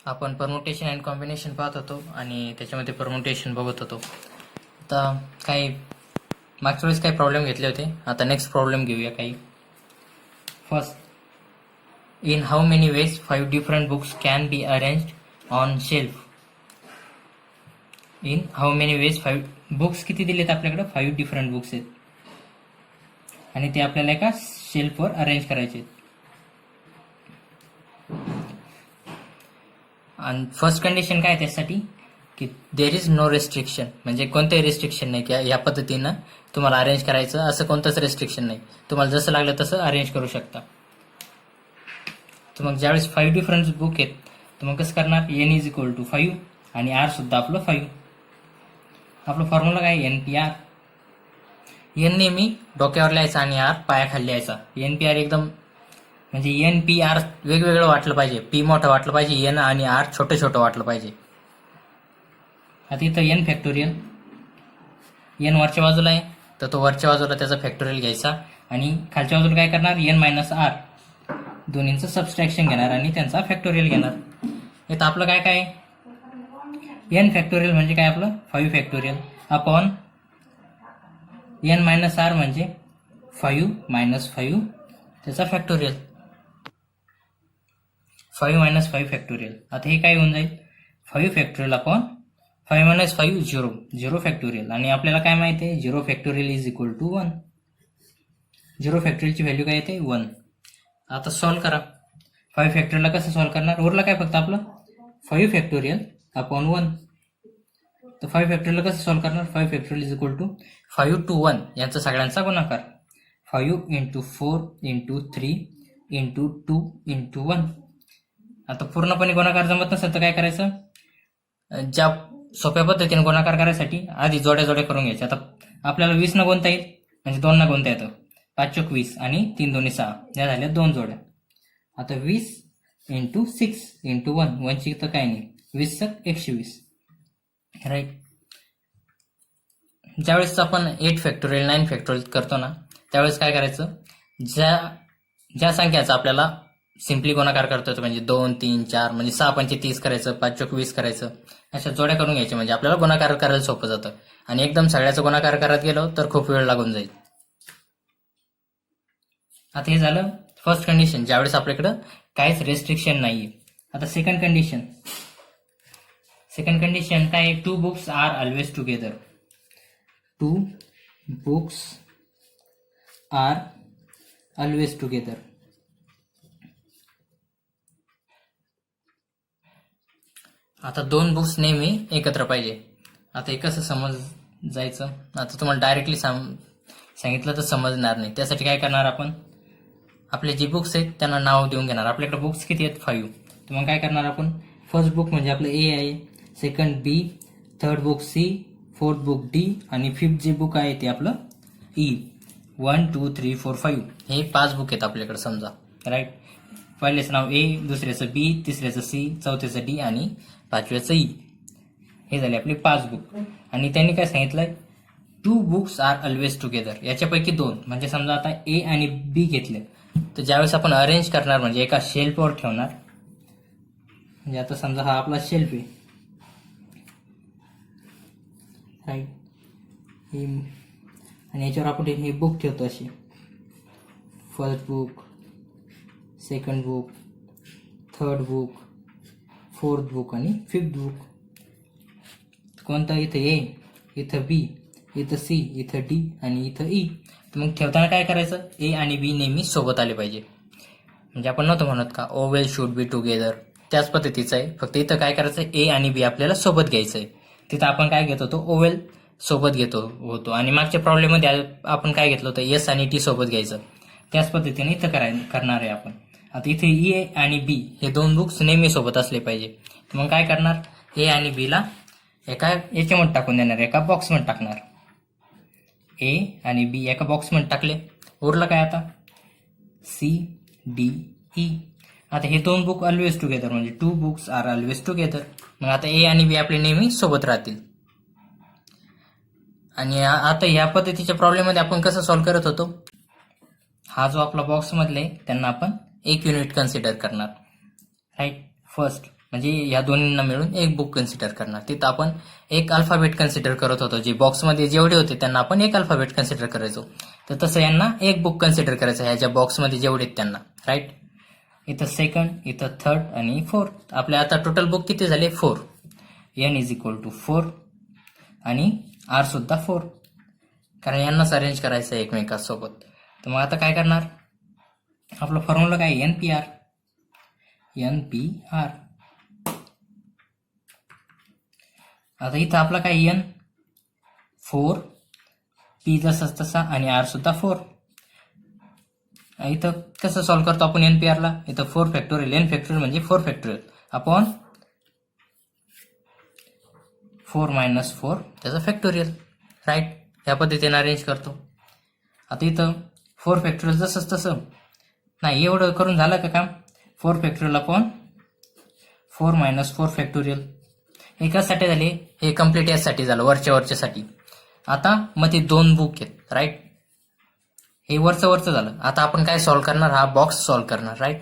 आपण permutation and combination पाहत होतो आणि त्याच्यामध्ये परमुटेशन बघत होतो. आता काही मागच्या वेळेस काही प्रॉब्लेम घेतले होते. आता नेक्स्ट प्रॉब्लेम घेऊया काही. First, in how many veg 5 different books can be arranged on shelf. In how many veg 5 books किती दिलेत आपल्याकडे? 5 डिफरंट बुक्स आहेत आणि ते आपल्याला एका शेल्फवर अरेंज करायचे आहेत. आणि फर्स्ट कंडिशन काय त्यासाठी की देर इज नो रेस्ट्रिक्शन, म्हणजे कोणतेही रेस्ट्रिक्शन नाही की या पद्धतीनं तुम्हाला अरेंज करायचं, असं कोणतंच रेस्ट्रिक्शन नाही. तुम्हाला जसं लागलं तसं अरेंज करू शकता. तर मग ज्यावेळेस 5 डिफरंट बुक आहेत तर मग कसं करणार? एन इज इक्वल टू 5 आणि आर सुद्धा आपलं 5. आपलं फॉर्म्युला काय? N P r. एन नेहमी डोक्यावर लिहायचा आणि आर पायाखाली लिहायचा. एन पी आर एकदम म्हणजे एन पी आर वेगवेगळं वाटलं पाहिजे. पी मोठं वाटलं पाहिजे, एन आणि आर छोटं छोटं वाटलं पाहिजे. आता इथं एन फॅक्टोरियल, एन वरच्या बाजूला आहे तर तो वरच्या बाजूला त्याचा फॅक्टोरियल घ्यायचा आणि खालच्या बाजूला काय करणार? एन मायनस आर, दोन्हींचं सबस्ट्रॅक्शन घेणार आणि त्यांचा फॅक्टोरियल घेणार. इथं आपलं काय काय? एन फॅक्टोरियल म्हणजे काय आपलं? 5 factorial upon n minus r म्हणजे 5 मायनस 5 त्याचा फॅक्टोरियल. 5 minus 5 factorial. आता हे काय होऊन जाईल? 5 फॅक्टोरियल अपॉन 5 मायनस 5 0, 0 फॅक्टोरियल. आणि आपल्याला काय माहिती आहे? 0 फॅक्टोरियल इज इक्वल टू 1. 0 फॅक्टोरियलची व्हॅल्यू काय येते? 1. आता सॉल्व करा. 5 फॅक्टोरियलला कसं सॉल्व करणार? उरला काय फक्त आपलं 5 फॅक्टोरियल अपॉन 1. तर 5 फॅक्टोरियलला कसं सॉल्व करणार? 5 factorial is equal to 5 to 1 यांचा सगळ्यांचा गुणाकार. 5 into 4 into 3 into 2 into 1. आता पूर्णपणे गुणाकार जमत नसेल तर काय करायचं? ज्या सोप्या पद्धतीने गुणाकार करायसाठी आधी जोड्या जोड्या करून घ्यायच्या. आता आपल्याला 20 न गुणता येईल म्हणजे 2 न गुणता येतं. 5 चोक 20 आणि 3 दोन्ही 6, या झाल्या 2 जोड्या. आता 20 into 6 into 1, 1ची तर काय नाही, 20 सक 120, राईट. ज्यावेळेस आपण 8 फॅक्टोरियल 9 फॅक्टोरियल करतो ना त्यावेळेस काय करायचं? ज्या संख्याचा आपल्याला सिम्पली गुणाकार करतो म्हणजे 2 3 4 म्हणजे 6 पंचे 30 करायचं, 5 चोक 20 करायचं, अशा जोड्या करून घ्यायच्या म्हणजे आपल्याला गुणाकार करायला सोपं जातं. आणि एकदम सगळ्याचा गुणाकार करत गेलो तर खूप वेळ लागून जाईल. आता हे झालं फर्स्ट कंडिशन, ज्यावेळेस आपल्याकडं काहीच रेस्ट्रिक्शन नाहीये. आता सेकंड कंडिशन काय? 2 books are always together. 2 books are always together. आता 2 बुक्स नेहमी एकत्र पाहिजे. आता हे कसं समजायचं? आता तुम्हाला डायरेक्टली सांगितलं तर समजणार नाही. त्यासाठी काय करणार आपण? आपले जे बुक्स आहेत त्यांना नाव देऊन घेणार. आपल्याकडे बुक्स किती आहेत? 5. तर मग काय करणार आपण? फर्स्ट बुक म्हणजे आपलं ए आहे, second B, third book C, fourth book D आणि फिफ्थ जे बुक आहे ते आपलं ई. 1 2 3 4 5 हे 5 बुक आहेत आपल्याकडे समजा, राईट. पहिल्याचं नाव ए, दुसऱ्याचं बी, तिसऱ्याचं सी, चौथ्याचं डी आणि 5व्याचं ई. हे झाले आपले 5 बुक. आणि त्यांनी काय सांगितलंय? 2 बुक्स आर ऑलवेज टुगेदर. याच्यापैकी 2 म्हणजे समजा आता ए आणि बी घेतले तर ज्यावेळेस आपण अरेंज करणार म्हणजे एका शेल्फवर ठेवणार. म्हणजे आता समजा हा आपला शेल्फ आहे, राईट. आणि याच्यावर आपण हे बुक ठेवतो अशी. First book, second book, third book, fourth book आणि फिफ्थ बुक. कोणतं? इथं ए, इथं बी, इथं सी, इथं डी आणि इथं ई. तर मग ठेवताना काय करायचं? ए आणि बी नेहमी सोबत आले पाहिजे. म्हणजे आपण नव्हतं म्हणत का ओवेल शुड बी टुगेदर, त्याच पद्धतीचं आहे. फक्त इथं काय करायचं? ए आणि बी आपल्याला सोबत घ्यायचं आहे. तिथं आपण काय घेत होतो? ओवेल सोबत घेतो होतो. आणि मागच्या प्रॉब्लेममध्ये आपण काय घेतलं होतं? एस आणि टी सोबत घ्यायचं. त्याच पद्धतीने इथं करणार आहे आपण. आता इथे ए आणि बी हे 2 बुक्स नेहमी सोबत असले पाहिजे. तर मग काय करणार? ए आणि बी ला एका याच्यामध्ये टाकून देणार, एका बॉक्समध्ये टाकणार. ए आणि बी एका बॉक्समध्ये टाकले. उरलं काय आता? C D E. आता हे 2 बुक ऑलवेज टुगेदर म्हणजे 2 बुक्स आर ऑलवेज टुगेदर. मग आता ए आणि बी आपले नेहमी सोबत राहतील. आणि आता ह्या पद्धतीच्या प्रॉब्लेममध्ये आपण कसं सॉल्व्ह करत होतो? हा जो आपला बॉक्स मधले त्यांना आपण 1 युनिट कन्सिडर करणार, राईट. फर्स्ट म्हणजे या दोन्हींना मिळून एक बुक कन्सिडर करणार. तिथं आपण एक अल्फाबेट कन्सिडर करत होतो, जे बॉक्समध्ये जेवढे होते त्यांना आपण एक अल्फाबेट कन्सिडर करायचो. तर तसं यांना एक बुक कन्सिडर करायचं ह्या ज्या बॉक्समध्ये जेवढे आहेत त्यांना, राईट. इथं सेकंड, इथं थर्ड आणि फोर्थ. आपल्या आता टोटल बुक किती झाले? 4. n इज इक्वल टू 4 आणि r सुद्धा 4, कारण यांनाच अरेंज करायचं आहे एकमेकांसोबत. तर मग आता काय करणार? आपला फॉर्म्युला काय? NPR. आता इथं आपला काय? n 4, p जसाच तसा आणि r सुद्धा 4. इथं कसं सॉल्व्ह करतो आपण NPR ला? इथं 4 फॅक्टोरियल, n फॅक्टोरियल म्हणजे 4 फॅक्टोरियल अपॉन 4 मायनस 4 त्याचा फॅक्टोरियल, राईट. या पद्धतीने अरेंज करतो. आता इथं 4 फॅक्टोरियल जसंच तसं नाही, एवढं करून झालं का काम? 4 फॅक्टोरियल अपॉन 4 मायनस 4 फॅक्टोरियल. हे कशासाठी झाले? हे कम्प्लीट यासाठी झालं, वरच्यासाठी. आता मग ते 2 बुक आहेत, राईट. हे वरचं झालं. आता आपण काय सॉल्व्ह करणार? हा बॉक्स सॉल्व्ह करणार, राईट.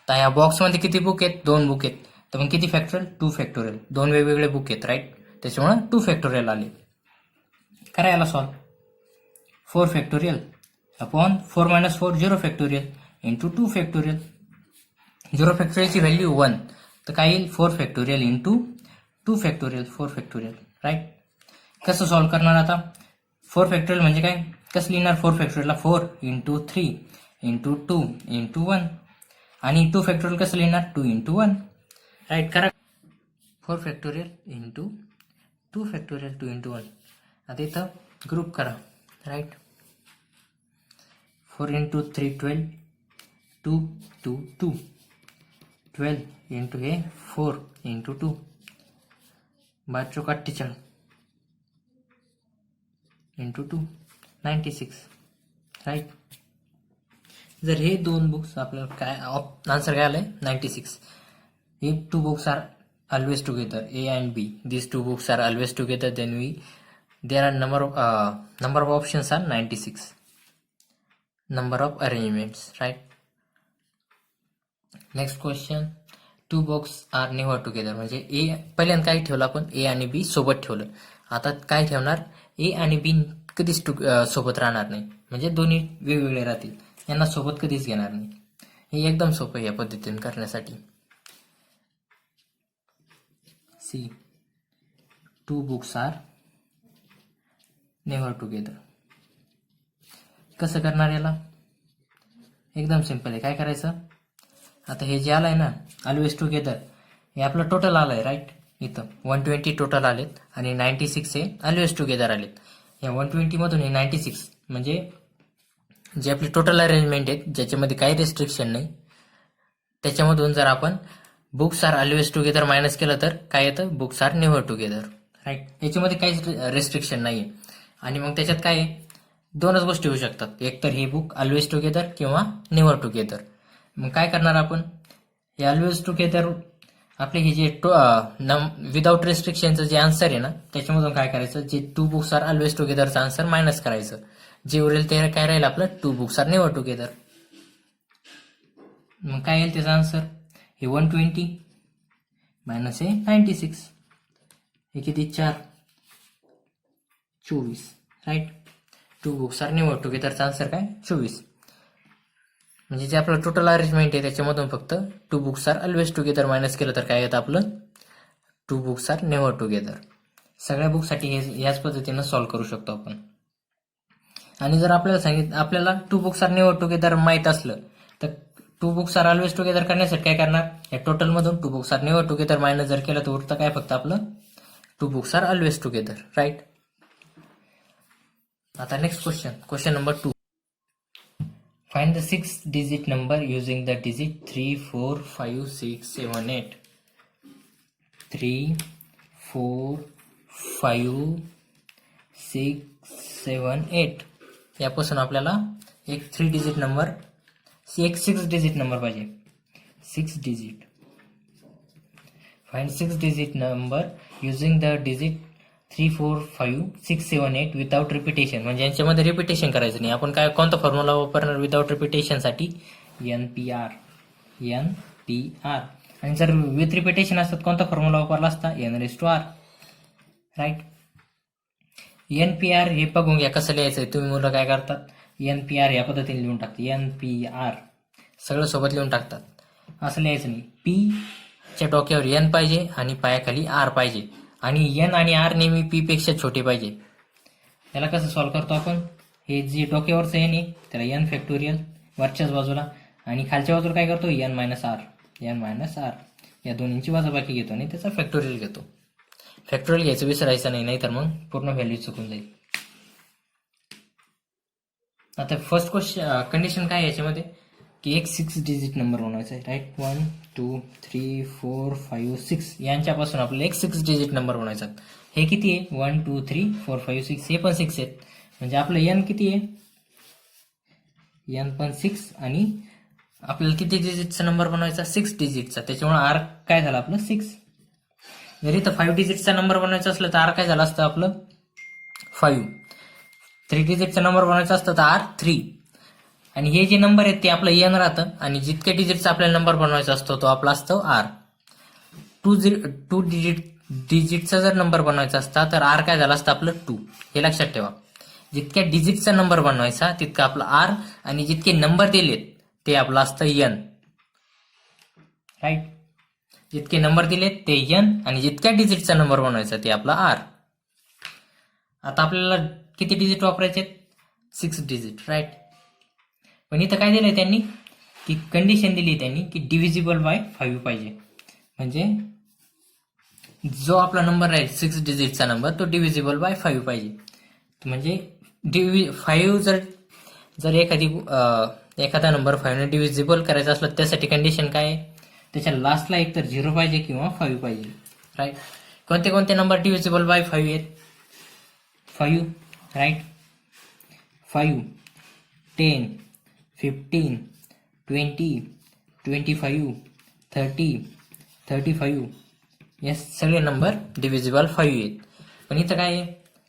तर या बॉक्समध्ये किती बुक आहेत? 2 बुक आहेत. तर मग किती फॅक्टोरियल? 2 फॅक्टोरियल. 2 वेगवेगळे बुक आहेत, राईट. त्याच्यामुळे 2 फॅक्टोरियल आले. करा याला solve. 4 factorial upon 4 minus 4 0 factorial into 2 factorial. 0 फॅक्टोरियलची व्हॅल्यू 1, तर काय येईल? 4 factorial into 2 factorial, 4 factorial, right. कसं सॉल्व्ह करणार आता? 4 फॅक्टोरियल म्हणजे काय? कसं लिहिणार 4 फॅक्टोरियलला? 4 इंटू 3 इंटू 2 इंटू 1. आणि 2 फॅक्टोरियल कसं लिहिणार? 2 इंटू 1, राईट. करा. 4 फॅक्टोरियल इंटू 2 फॅक्टोरियल, 2 इंटू 1. आता इथं ग्रुप करा, राईट. 4 इंटू 3 12, 2 2 2, 12 इंटू हे 4 इंटू 2, 12 48 इंटू 2 96, राईट. जर हे 2 बुक्स आपल्याला काय आन्सर काय आलंय? 96. हे 2 books are always together, A and B. These 2 books are always together. Then there are number of options are 96. Number of arrangements, right? Next question. 2 books are never together. म्हणजे A पहिल्यांदा काय ठेवलं आपण? A आणि B सोबत ठेवलं. आता काय ठेवणार? A आणि B कधीच सोबत राहणार नाही, म्हणजे दोन्ही वेगवेगळे राहतील. यांना सोबत कधीच घेणार नाही. हे एकदम सोपं आहे या पद्धतीने करण्यासाठी. C. 2 books are never together. कसं करणार याला? एकदम सिंपल आहे. काय करायचं? आता हे जे आलंय ना ऑलवेज टुगेदर, हे आपलं टोटल आलंय, राईट. इथं 120 टोटल आलेत आणि 96 हे ऑलवेज टुगेदर आलेत. या 120 मधून हे 96 म्हणजे जे आपली टोटल अरेंजमेंट आहेत, ज्याच्यामध्ये काही रेस्ट्रिक्शन नाही, त्याच्यामधून जर आपण books are always together minus केलं तर काय येतं? Books are never together, right. याच्यामध्ये काहीच रेस्ट्रिक्शन नाहीये. आणि मग त्याच्यात काय आहे? 2च गोष्टी होऊ शकतात, एक तर हे बुक ऑलवेज टुगेदर किंवा नेव्हर टुगेदर. मग काय करणार आपण? हे ऑलवेज टुगेदर आपले हे जे विदाउट रेस्ट्रिक्शनचं जे आन्सर आहे ना, त्याच्यामधून काय करायचं? जे 2 बुक्स आर ऑलवेज टुगेदरचं आन्सर मायनस करायचं. जे उरेल ते काय राहील आपलं? 2 बुक्स आर नेव्हर टुगेदर. मग काय येईल त्याचा आन्सर? हे 120 मायनस हे 96, हे किती? 4 24, राईट. 2 बुक्स आर नेव्हर टुगेदरचा आन्सर काय? 24. म्हणजे जे आपलं टोटल अरेंजमेंट आहे त्याच्यामधून फक्त 2 books are always together minus केलं तर काय येतं आपलं? 2 बुक्स आर नेव्हर टुगेदर. सगळ्या बुकसाठी ह्याच पद्धतीनं सॉल्व्ह करू शकतो आपण. आणि जर आपल्याला 2 बुक्स आर नेव्हर टुगेदर माहीत असलं तर 2 बुक्स आर ऑलवेज टुगेदर करण्यासाठी काय करणार? या टोटल मधून 2 books are never together minus जर केलं तर उरतं काय? फक्त आपलं 2 books are always together, right. आता next question number 2. Find the 6 digit number using the digit 3 4 5 6 7 8. 3 4 5 6 7 8 यापासून आपल्याला एक 3 digit नंबर, एक 6 digit नंबर पाहिजे. 6 digit. Find 6 digit number using the digit 3 4 5 6 7 8 without repetition. म्हणजे यांच्यामध्ये रिपिटेशन करायचं नाही. आपण काय कोणता फॉर्म्युला वापरणार विदाउट रिपिटेशन साठी? NPR. आणि जर विथ रिपिटेशन असतात कोणता फॉर्म्युला वापरला असता, n⁻⁴ राईट. NPR हे बघून घ्या कसं लिहायचंय. तुम्ही मुलं काय करतात, NPR या पद्धतीने लिहून टाकतात. NPR सगळं सोबत लिहून टाकतात. असं लिहायचं नाही. P च्या डोक्यावर n पाहिजे आणि पायाखाली r पाहिजे आणि n आणि r नेहमी p पेक्षा छोटे पाहिजे. याला कसं सॉल्व्ह करतो आपण, हे जे डोक्यावरचं n आहे त्याला n फॅक्टोरियल वरच्याच बाजूला आणि खालच्या बाजूला काय करतो, n-r या दोन्हींची वजाबाकी घेतो आणि त्याचा फॅक्टोरियल घेतो. फॅक्टोरियल घ्यायचं विसरायचं नाही, नाहीतर मग पूर्ण व्हॅल्यू चुकून जाईल. आता फर्स्ट क्वेश्चन कंडिशन काय आहे याच्यामध्ये की एक 6 डिजिट नंबर बनवायचा आहे राईट. 1 2 3 4 5 6 यांच्यापासून आपल्याला एक 6 डिजिट नंबर बनवायचा. हे किती आहे, 1 2 3 4 5 6 हे पण 6 आहेत. म्हणजे आपलं n किती आहे, n पण 6 आणि आपल्याला किती डिजिटचा नंबर बनवायचा, 6 डिजिटचा. त्याच्यामुळे r काय झालं आपलं 6. जर इथं 5 डिजिटचा नंबर बनवायचा असलं तर r काय झालं असतं आपलं 5. 3 डिजिटचा नंबर बनवायचा असतं तर r 3. आणि हे जे नंबर आहेत ते आपलं n राहतं आणि जितक्या डिजिटचा आपल्याला नंबर बनवायचा असतो तो आपला असतो r. 2 डिजिटचा जर नंबर बनवायचा असता तर r काय झाला असतं आपलं 2. हे लक्षात ठेवा. जितक्या डिजिटचा नंबर बनवायचा तितका आपला r आणि जितके नंबर दिलेत ते आपलं असतं n राईट. जितके नंबर दिलेत ते n आणि जितक्या डिजिटचा नंबर बनवायचा ते आपला r. आता आपल्याला किती डिजिट वापरायचे, 6 डिजिट राईट. पण इथं काय दिलंय त्यांनी की कंडिशन दिली त्यांनी की डिव्हिजिबल बाय 5 पाहिजे. म्हणजे जो आपला नंबर आहे 6 डिजिटचा नंबर तो डिव्हिजिबल बाय 5 पाहिजे. म्हणजे 5 जर एखादा नंबर 5 ने डिव्हिजिबल करायचा असला त्यासाठी कंडिशन काय आहे, त्याच्या लास्टला एक तर 0 पाहिजे किंवा 5 पाहिजे राईट. कोणते कोणते नंबर डिव्हिजिबल बाय 5 आहेत, 5 राईट, 5 10 15 20 25 30 35 हे सगळे नंबर डिव्हिजिबल 5 आहेत. पण इथं काय आहे,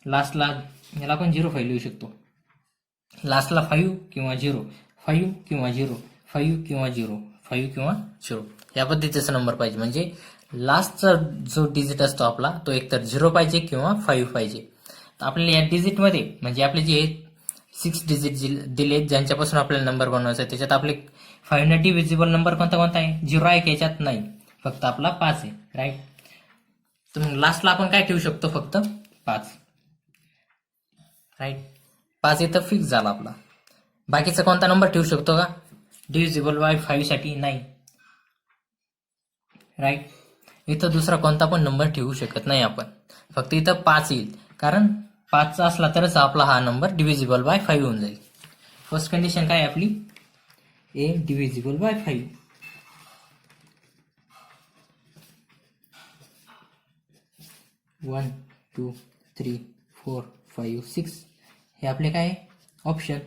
लास्टला याला आपण 0 लिहू शकतो. लास्टला 5 किंवा 0, 5 किंवा 0, 5 किंवा 0, 5 किंवा 0 या पद्धतीचा नंबर पाहिजे. म्हणजे लास्टचा जो डिजिट असतो आपला तो एकतर 0 पाहिजे किंवा 5 पाहिजे. तर आपल्याला या डिजिटमध्ये म्हणजे आपले जे 6 डिजिट दिले ज्यांच्यापासून आपल्याला नंबर बनवायचा आहे त्याच्यात आपले 5 ने डिव्हिजिबल नंबर कोणता कोणता आहे, 0 आहे की याच्यात नाही, फक्त आपला 5 आहे राईट. तर मग लास्टला आपण काय ठेवू शकतो, फक्त 5 राईट. 5 इथं फिक्स झाला आपला. बाकीचा कोणता नंबर ठेवू शकतो का डिव्हिजिबल बाय 5 साठी, नाही राईट. इथं दुसरा कोणता पण नंबर ठेवू शकत नाही आपण, फक्त इथं 5 येईल कारण 5 असला तरच आपला हा नंबर डिव्हिजिबल बाय 5 होऊन जाईल. फर्स्ट कंडिशन काय आहे आपली, ए डिव्हिजिबल बाय 5. वन 2 3 4 5 6 हे आपले काय ऑप्शन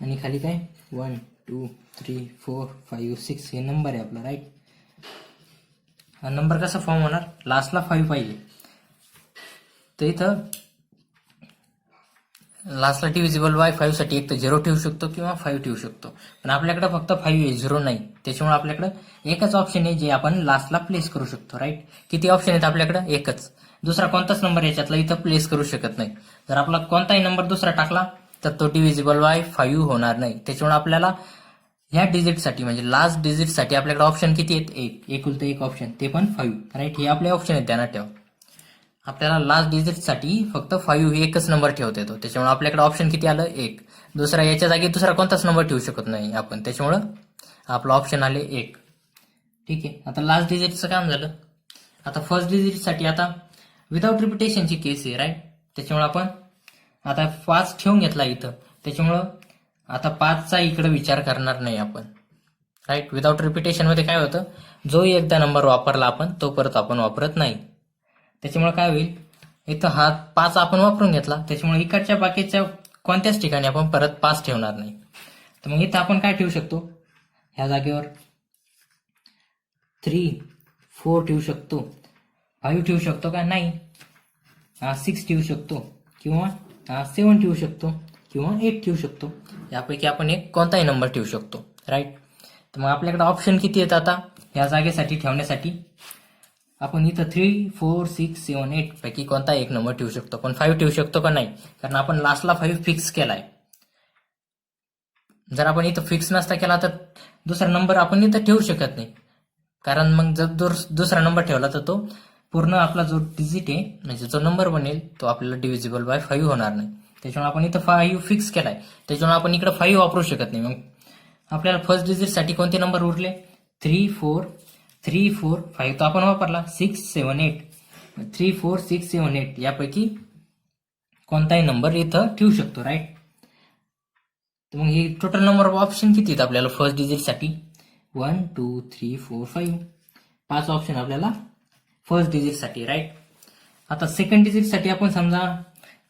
आणि खाली काय 1 2 3 4 5 6 हे नंबर आहे आपला राईट. हा नंबर कसा फॉर्म होणार, लास्टला 5 पाहिजे. तर इथं लास्टला डिव्हिजिबल बाय 5 साठी एक तर 0 ठेवू शकतो किंवा 5 ठेवू शकतो. पण आपल्याकडे फक्त 5 आहे, 0 नाही. त्याच्यामुळे आपल्याकडे एकच ऑप्शन आहे जे आपण लास्टला प्लेस करू शकतो राईट. किती ऑप्शन आहेत आपल्याकडे, एकच. दुसरा कोणताच नंबर याच्यातला इथं प्लेस करू शकत नाही. जर आपला कोणताही नंबर दुसरा टाकला तर तो डिव्हिजिबल बाय 5 होणार नाही. त्याच्यामुळे आपल्याला ह्या डिजिटसाठी म्हणजे लास्ट डिजिटसाठी आपल्याकडे ऑप्शन किती आहेत, एकुलतं एक ऑप्शन, ते पण 5 राईट. हे आपले ऑप्शन आहेत, ध्यानात ठेवा. आपल्याला लास्ट डिजिटसाठी फक्त 5 हे एकच नंबर ठेवता येतो. त्याच्यामुळे आपल्याकडे ऑप्शन किती आलं, 1. दुसरा याच्या जागी दुसरा कोणताच नंबर ठेवू शकत नाही आपण, त्याच्यामुळं आपलं ऑप्शन आले 1. ठीक आहे. आता लास्ट डिजिटचं काम झालं. आता फर्स्ट डिजिटसाठी आता विदाउट रिपिटेशनची केस आहे राईट. त्याच्यामुळे आपण आता 5 ठेवून घेतला इथं, त्याच्यामुळं आता 5चा इकडे विचार करणार नाही आपण राईट. विदाउट रिपिटेशन मध्ये काय होतं, जो एकदा नंबर वापरला आपण तो परत आपण वापरत नाही. त्याच्यामुळे काय होईल, इथं हा 5 आपण वापरून घेतला, त्याच्यामुळे इकडच्या बाकीच्या कोणत्याच ठिकाणी आपण परत 5 ठेवणार नाही. तर मग इथं आपण काय ठेवू शकतो, ह्या जागेवर 3 4 ठेवू शकतो, 5 ठेवू शकतो का, नाही. 6 ठेवू शकतो किंवा 7 ठेवू शकतो किंवा 8 ठेवू शकतो. यापैकी आपण एक कोणताही नंबर ठेवू शकतो राईट. तर मग आपल्याकडे ऑप्शन किती आहेत आता, ह्या जागेसाठी ठेवण्यासाठी आपण इथं 3, 4, 6, 7, 8 पैकी कोणता एक नंबर ठेवू शकतो. पण 5 ठेवू शकतो का नाही, कारण आपण लास्टला 5 फिक्स केलाय. जर आपण इथं फिक्स नसता केला तर दुसरा नंबर आपण इथं ठेवू शकत नाही, कारण मग जर दुसरा नंबर ठेवला तर तो पूर्ण आपला जो डिजिट आहे म्हणजे जो नंबर बनेल तो आपल्याला डिव्हिजिबल बाय 5 होणार नाही. त्याच्यामुळे आपण इथं 5 फिक्स केलाय, त्याच्यामुळे आपण इकडे 5 वापरू शकत नाही. मग आपल्याला फर्स्ट डिजिटसाठी कोणते नंबर उरले? 3, 4, 5 तो आपण वापरला. 6, 7, 8 3, 4, 6, 7, 8 यापैकी कोणताही नंबर इथं ठेवू शकतो, राईट. तर मग हे टोटल नंबर ऑफ ऑप्शन किती आहेत आपल्याला फर्स्ट डिजिटसाठी? 1, 2, 3, 4, 5 5 ऑप्शन आपल्याला फर्स्ट डिजिटसाठी, राईट. आता सेकंड डिजिटसाठी आपण समजा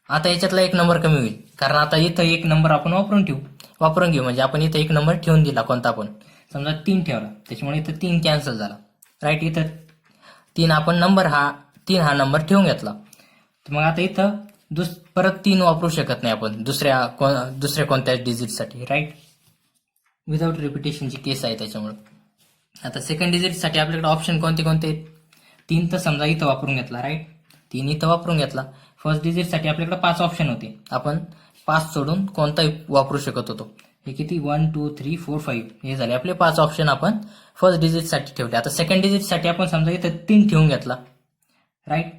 आता याच्यातला एक नंबर कमी होईल, कारण आता इथं एक नंबर आपण वापरून घेऊ. म्हणजे आपण इथं एक नंबर ठेवून दिला कोणता पण, समजा 3 ठेवला, त्याच्यामुळे इथं 3 कॅन्सल झाला, राईट. इथं 3 आपण नंबर हा नंबर ठेवून घेतला. तर मग आता इथं परत 3 वापरू शकत नाही आपण दुसऱ्या कोणत्याच डिजिटसाठी, राईट. विदाउट रिपिटेशनची केस आहे त्याच्यामुळे. आता सेकंड डिजिटसाठी आपल्याकडे ऑप्शन कोणते कोणते? 3 तर समजा इथं वापरून घेतला, राईट. 3 इथं वापरून घेतला. फर्स्ट डिजिटसाठी आपल्याकडे 5 ऑप्शन होते, आपण 5 सोडून कोणताही वापरू शकत होतो. हे किती? 1, 2, 3, 4, 5 हे झाले आपले 5 ऑप्शन आपण फर्स्ट डिजिटसाठी ठेवले. आता सेकंड डिजिटसाठी आपण समजा इथं 3 ठेवून घेतला, राईट.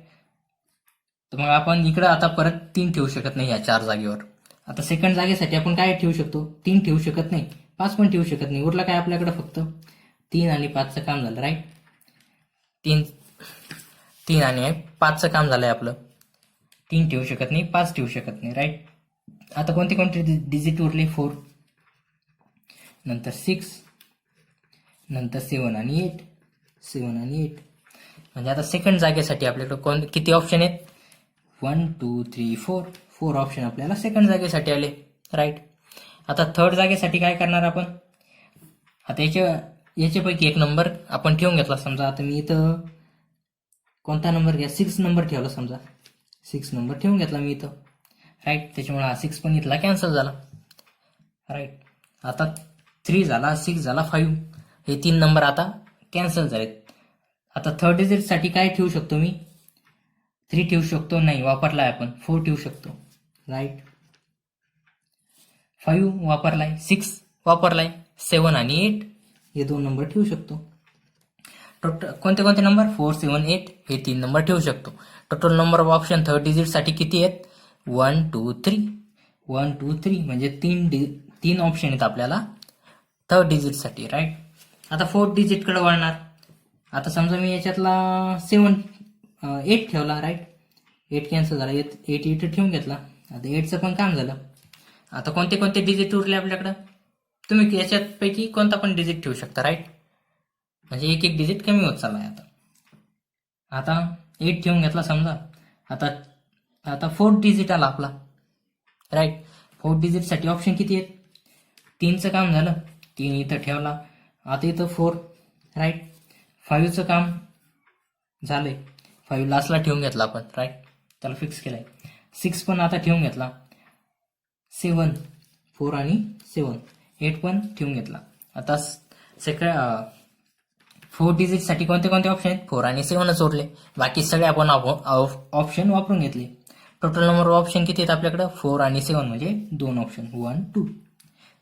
तर मग आपण इकडं आता परत 3 ठेवू शकत नाही या 4 जागेवर. आता सेकंड जागेसाठी आपण काय ठेवू शकतो? 3 ठेवू शकत नाही, 5 पण ठेवू शकत नाही. उरला काय आपल्याकडे? फक्त 3 आणि 5चं काम झालं, राईट. 3 आणि 5चं काम झालंय आपलं. 3 ठेवू शकत नाही, 5 ठेवू शकत नाही, राईट. आता कोणते कोणते डिजिट उरले? 4, नंतर 6, नंतर 7 आणि 8 7 आणि 8. म्हणजे आता सेकंड जागेसाठी आपल्याकडे किती ऑप्शन आहेत? 1, 2, 3, 4 ऑप्शन आपल्याला सेकंड जागेसाठी आले, राईट. आता थर्ड जागेसाठी काय करणार आपण? आता याच्यापैकी एक नंबर आपण ठेवून घेतला. समजा आता मी इथं कोणता नंबर घ्या? 6 नंबर ठेवला. समजा 6 नंबर ठेवून घेतला मी इथं, राईट. त्याच्यामुळे हा 6 पण इथला कॅन्सल झाला, राईट. आता 3 झाला, 6 झाला, 5 हे 3 नंबर आता कॅन्सल झालेत. आता थर्ड डिजिटसाठी काय ठेवू शकतो मी? 3 ठेवू शकतो? नाही, वापरलाय आपण. 4 ठेवू शकतो, राईट. 5 वापरलाय, 6 वापरलाय, 7 आणि 8 हे 2 नंबर ठेवू शकतो. टोटल कोणते कोणते नंबर? 4, 7, 8 हे 3 नंबर ठेवू शकतो. Total number of option third डिजिटसाठी किती आहेत? 1, 2, 3 1, 2, 3 म्हणजे 3 ऑप्शन आहेत आपल्याला थर्ड डिजिटसाठी, राईट. आता फोर्थ डिजिटकडे वळणार. आता समजा मी याच्यातला 8 ठेवला, राईट. 8 कॅन्सल झाला, 8 इथं ठेवून घेतला. आता 8चं पण काम झालं. आता कोणते कोणते डिजिट उरले आपल्याकडं? तुम्ही याच्यापैकी कोणता पण डिजिट ठेवू शकता, राईट. म्हणजे एक एक डिजिट कमी होत चाललाय. आता 8 ठेवून घेतला समजा. आता फोर्थ डिजिट आला आपला, राईट. फोर्थ डिजिटसाठी ऑप्शन किती आहेत? 3चं काम झालं, 3 इथं ठेवला. आता इथं 4, राईट. 5चं काम झालंय, 5 लास्टला ठेवून घेतला आपण, राईट. त्याला फिक्स केलंय. 6 पण आता ठेवून घेतला. 7, 4 आणि 7, 8 पण ठेवून घेतला. आता फोर्थ डिजिटसाठी कोणते कोणते ऑप्शन आहेत? 4 आणि 7च उरले. बाकी सगळे आपण ऑप्शन वापरून घेतले. टोटल नंबर ऑप्शन किती आहेत आपल्याकडे? 4 आणि 7 म्हणजे 2 ऑप्शन, 1, 2,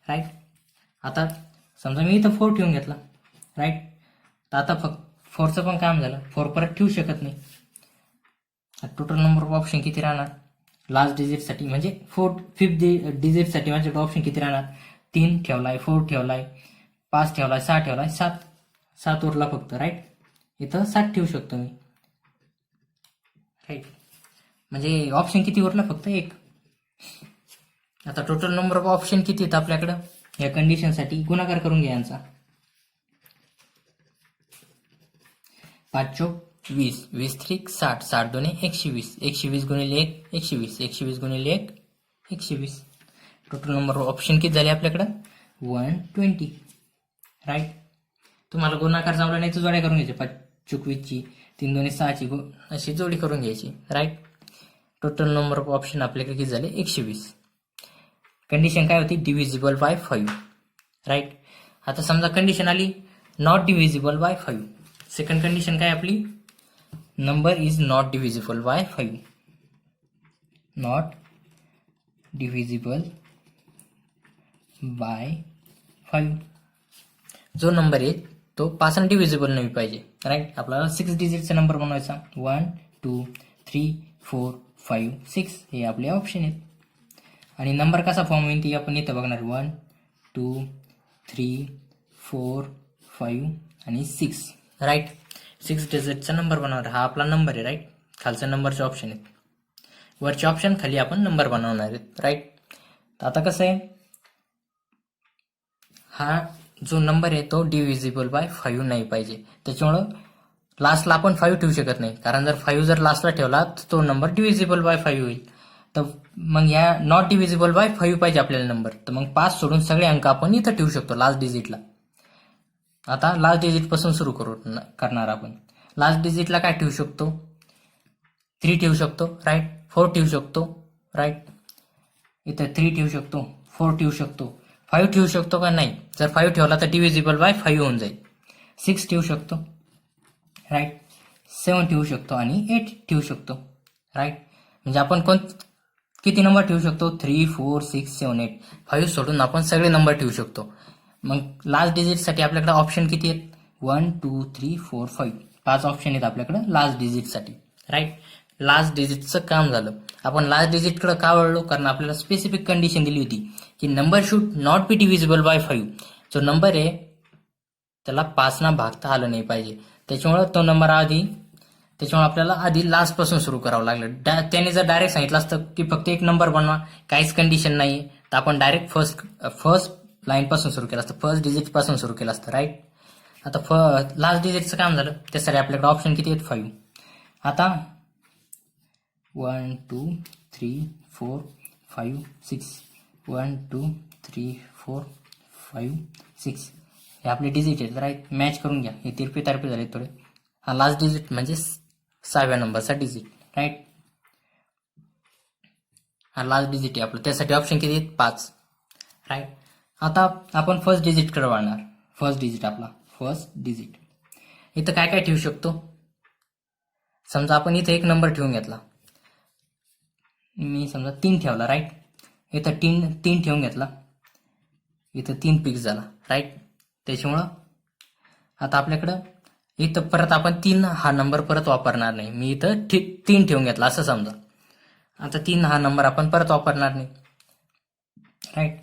राईट. आता समजा मी इथं 4 ठेवून घेतला, राईट. तर आता फक्त 4चं पण काम झालं. 4 परत ठेवू शकत नाही. टोटल नंबर ऑफ ऑप्शन किती राहणार? लास्ट डिजिटसाठी म्हणजे फिफ्थ डिजिटसाठी माझ्याकडे ऑप्शन किती राहणार? 3 ठेवलाय, 4 ठेवलाय, 5 ठेवलाय, 6 ठेवलाय, 7 उरला फक्त, राईट. इथं 7 ठेवू शकतो मी, राईट. म्हणजे ऑप्शन किती उरला? फक्त 1. आता टोटल नंबर ऑफ ऑप्शन किती आहेत आपल्याकडं? या कंडिशनसाठी गुणाकार करून घ्या यांचा. 5 चौक 20, 20 त्रिक 60, 60 दोन्ही 120, 120 गुणिले 1 120, 120 गुणिले 1 120. टोटल नंबर ऑप्शन किती झाले आपल्याकडं? 120, राईट. तुम्हाला गुणाकार जमला नाही तर जोड्या करून घ्यायची. 5 चौक 20ची, 3 दोन्ही 6ची अशी जोडी करून घ्यायची, right. Total number of option आपल्याकडे किती झाले? 120. कंडिशन काय होती? Divisible by 5, right. आता समजा कंडिशन आली not divisible by 5. Second condition काय आपली, number is not divisible by 5. Not divisible by 5. जो नंबर आहे तो 5 ने डिव्हिजिबल नाही पाहिजे. राईट, आपल्याला 6 डिजिटचा नंबर बनवायचा. 1 2 3 4 5 6 हे आपले ऑप्शन आहेत. आणि नंबर कसा फॉर्म होईल ती आपण इथं बघणार. 1 2 3 4 5 आणि 6. राईट, 6 डिजिटचा नंबर बनवणार. हा आपला नंबर आहे. राईट, खालचा नंबरचे ऑप्शन आहेत, वरचे ऑप्शन खाली आपण नंबर बनवणार आहेत. राईट, तर आता कसं आहे, हा जो नंबर आहे तो डिव्हिजिबल बाय 5 नाही पाहिजे. त्याच्यामुळं लास्टला आपण 5 ठेवू शकत नाही, कारण जर 5 जर लास्टला ठेवला तर तो नंबर डिव्हिजिबल बाय 5 होईल. तर मग ह्या नॉट डिव्हिजिबल बाय 5 पाहिजे आपल्याला नंबर. तर मग 5 सोडून सगळे अंक आपण इथं ठेवू शकतो लास्ट डिजिटला. आता लास्ट डिजिट पासून सुरू करणार आपण. लास्ट डिजिटला काय ठेवू शकतो, 3 ठेवू शकतो. राईट, 4 ठेवू शकतो. राईट, इथं 3 ठेवू शकतो, 4 ठेवू शकतो. 5 ठेवू शकतो का नाही, जर 5 ठेवला तर डिव्हिजिबल बाय 5 होऊन जाईल. 6 ठेवू शकतो. राईट, 7 ठेवू शकतो आणि 8 ठेवू शकतो. राईट, म्हणजे आपण किती नंबर ठेवू शकतो, 3 4 6 7 8. 5 सोडून आपण सगळे नंबर ठेवू शकतो. मग लास्ट डिजिटसाठी आपल्याकडे ऑप्शन किती आहेत, 1 2 3 4 5. 5 ऑप्शन आहेत आपल्याकडे लास्ट डिजिटसाठी. राईट, लास्ट डिजिटचं काम झालं. आपण लास्ट डिजिटकडे का वळलो, कारण आपल्याला स्पेसिफिक कंडिशन दिली होती की number should not be divisible by 5. जो नंबर आहे त्याला 5 ना भागता आलं नाही पाहिजे. त्याच्यामुळे तो नंबर त्याच्यामुळे आपल्याला आधी लास्ट पासून सुरू करावं लागलं. त्याने जर डायरेक्ट सांगितलं असतं की फक्त एक नंबर बनवा, काहीच कंडिशन नाही, तर आपण डायरेक्ट फर्स्ट लाईन पासून सुरू केलं असतं, फर्स्ट डिजिट पासून सुरू केलं असतं. राईट, आता लास्ट डिजिटचं काम झालं. त्यासाठी आपल्याकडे ऑप्शन किती आहेत, 5. आता 1 2 3 4 5 6 1 2 3 4 5 6 हे आपले डिजिट आहेत. राईट, मॅच करून घ्या, हे तिरपे तारपे झाले थोडे. हा लास्ट डिजिट म्हणजे 6व्या नंबरचा डिजिट. राईट, हा लास्ट डिजिट आहे आपलं, त्यासाठी ऑप्शन किती आहेत, 5. राईट, आता आपण फर्स्ट डिजिटकडे वळणार. फर्स्ट डिजिट आपला, फर्स्ट डिजिट इथं काय काय ठेवू शकतो. समजा आपण इथं एक नंबर ठेवून घेतला, मी समजा 3 ठेवला. राईट, इथं 3 ठेवून घेतला, इथं 3 फिक्स झाला. राईट, त्याच्यामुळं आता आपल्याकडं इथं परत आपण 3 हा नंबर परत वापरणार नाही. मी इथं 3 ठेवून घेतला असं समजा. आता 3 हा नंबर आपण परत वापरणार नाही. राईट,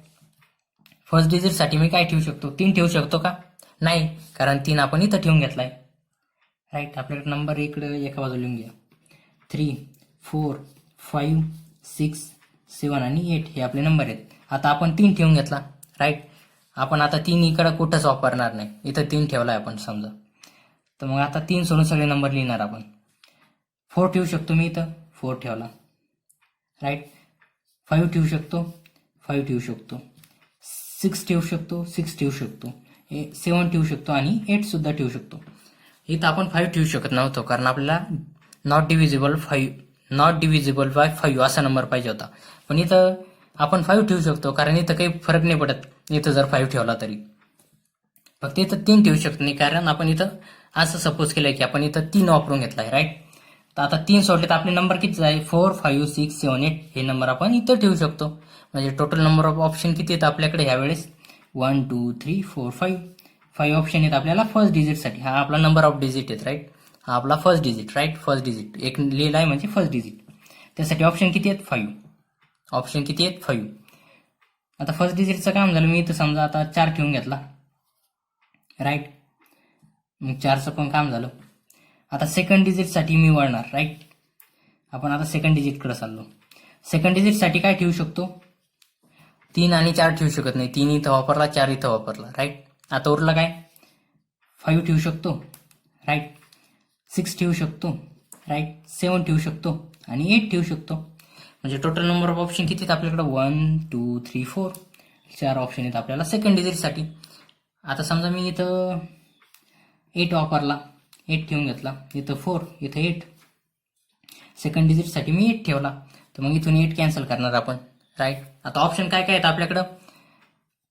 फर्स्ट डिजिटसाठी मी काय ठेवू शकतो, 3 ठेवू शकतो का, नाही, कारण 3 आपण इथं ठेवून घेतलाय. राईट, आपल्याकडे नंबर इकडे एका बाजूला लिहून घ्या. 3 4 5 6 7 आणि 8 हे आपले नंबर आहेत. आता आपण 3 ठेवून घेतला. राईट, आपण आता 3 इकडं कुठंच वापरणार नाही, इथं 3 ठेवलाय आपण समजा. तर मग आता 3 सोडून सगळे नंबर लिहिणार आपण. 4 ठेवू शकतो मी इथं, 4 ठेवला. राईट, 5 ठेवू शकतो, 5 ठेवू शकतो. 6 ठेवू शकतो, 6 ठेवू शकतो. 7 ठेवू शकतो आणि 8 सुद्धा ठेवू शकतो. इथं आपण 5 ठेवू शकत नव्हतो, कारण आपल्याला नॉट डिव्हिजिबल बाय 5 असा नंबर पाहिजे होता. पण इथं आपण 5 ठेवू शकतो, कारण इथं काही फरक नाही पडत इथं जर 5 ठेवला तरी. फक्त इथं 3 ठेवू शकतो नाही, कारण आपण इथं असं सपोज केलंय की आपण इथं 3 वापरून घेतलाय. राईट, तर आता 3 सोडले तर आपले नंबर किती आहे, 4 5 6 7 8 हे नंबर आपण इथं ठेवू शकतो. म्हणजे टोटल नंबर ऑफ ऑप्शन किती आहेत आपल्याकडे ह्यावेळेस, 1 2 3 4 5 ऑप्शन आहेत आपल्याला फर्स्ट डिजिटसाठी. हा आपला नंबर ऑफ डिजिट आहेत. राईट, हा आपला first digit. Right, first digit एक लिहिला आहे म्हणजे फर्स्ट डिजिट. त्यासाठी ऑप्शन किती आहेत, 5. ऑप्शन किती आहेत, 5. आता फर्स्ट डिजिटचं काम झालं. मी इथं समजा आता 4 ठेवून घेतला. राईट, मग 4चं पण काम झालं. आता सेकंड डिजिटसाठी मी वळणार. राईट, आपण आता सेकंड डिजिटकडे चाललो. सेकंड डिजिटसाठी काय ठेवू शकतो, 3 आणि 4 ठेवू शकत नाही. 3 इथं वापरला, 4 इथं वापरला. राईट, आता उरला काय, 5 ठेवू शकतो. राईट, 6 ठेवू शकतो. राईट, 7 ठेवू शकतो आणि 8 ठेवू शकतो. म्हणजे टोटल नंबर ऑफ ऑप्शन किती आहेत आपल्याकडे, 1 2 3 4 4 ऑप्शन आहेत आपल्याला सेकंड डिजिटसाठी. आता समजा मी इथं 8 वापरला, 8 ठेवून घेतला. इथं 4, इथं 8. सेकंड डिजिटसाठी मी 8 ठेवला, तर मग इथून 8 कॅन्सल करणार आपण. राईट, आता ऑप्शन काय काय आहेत आपल्याकडं,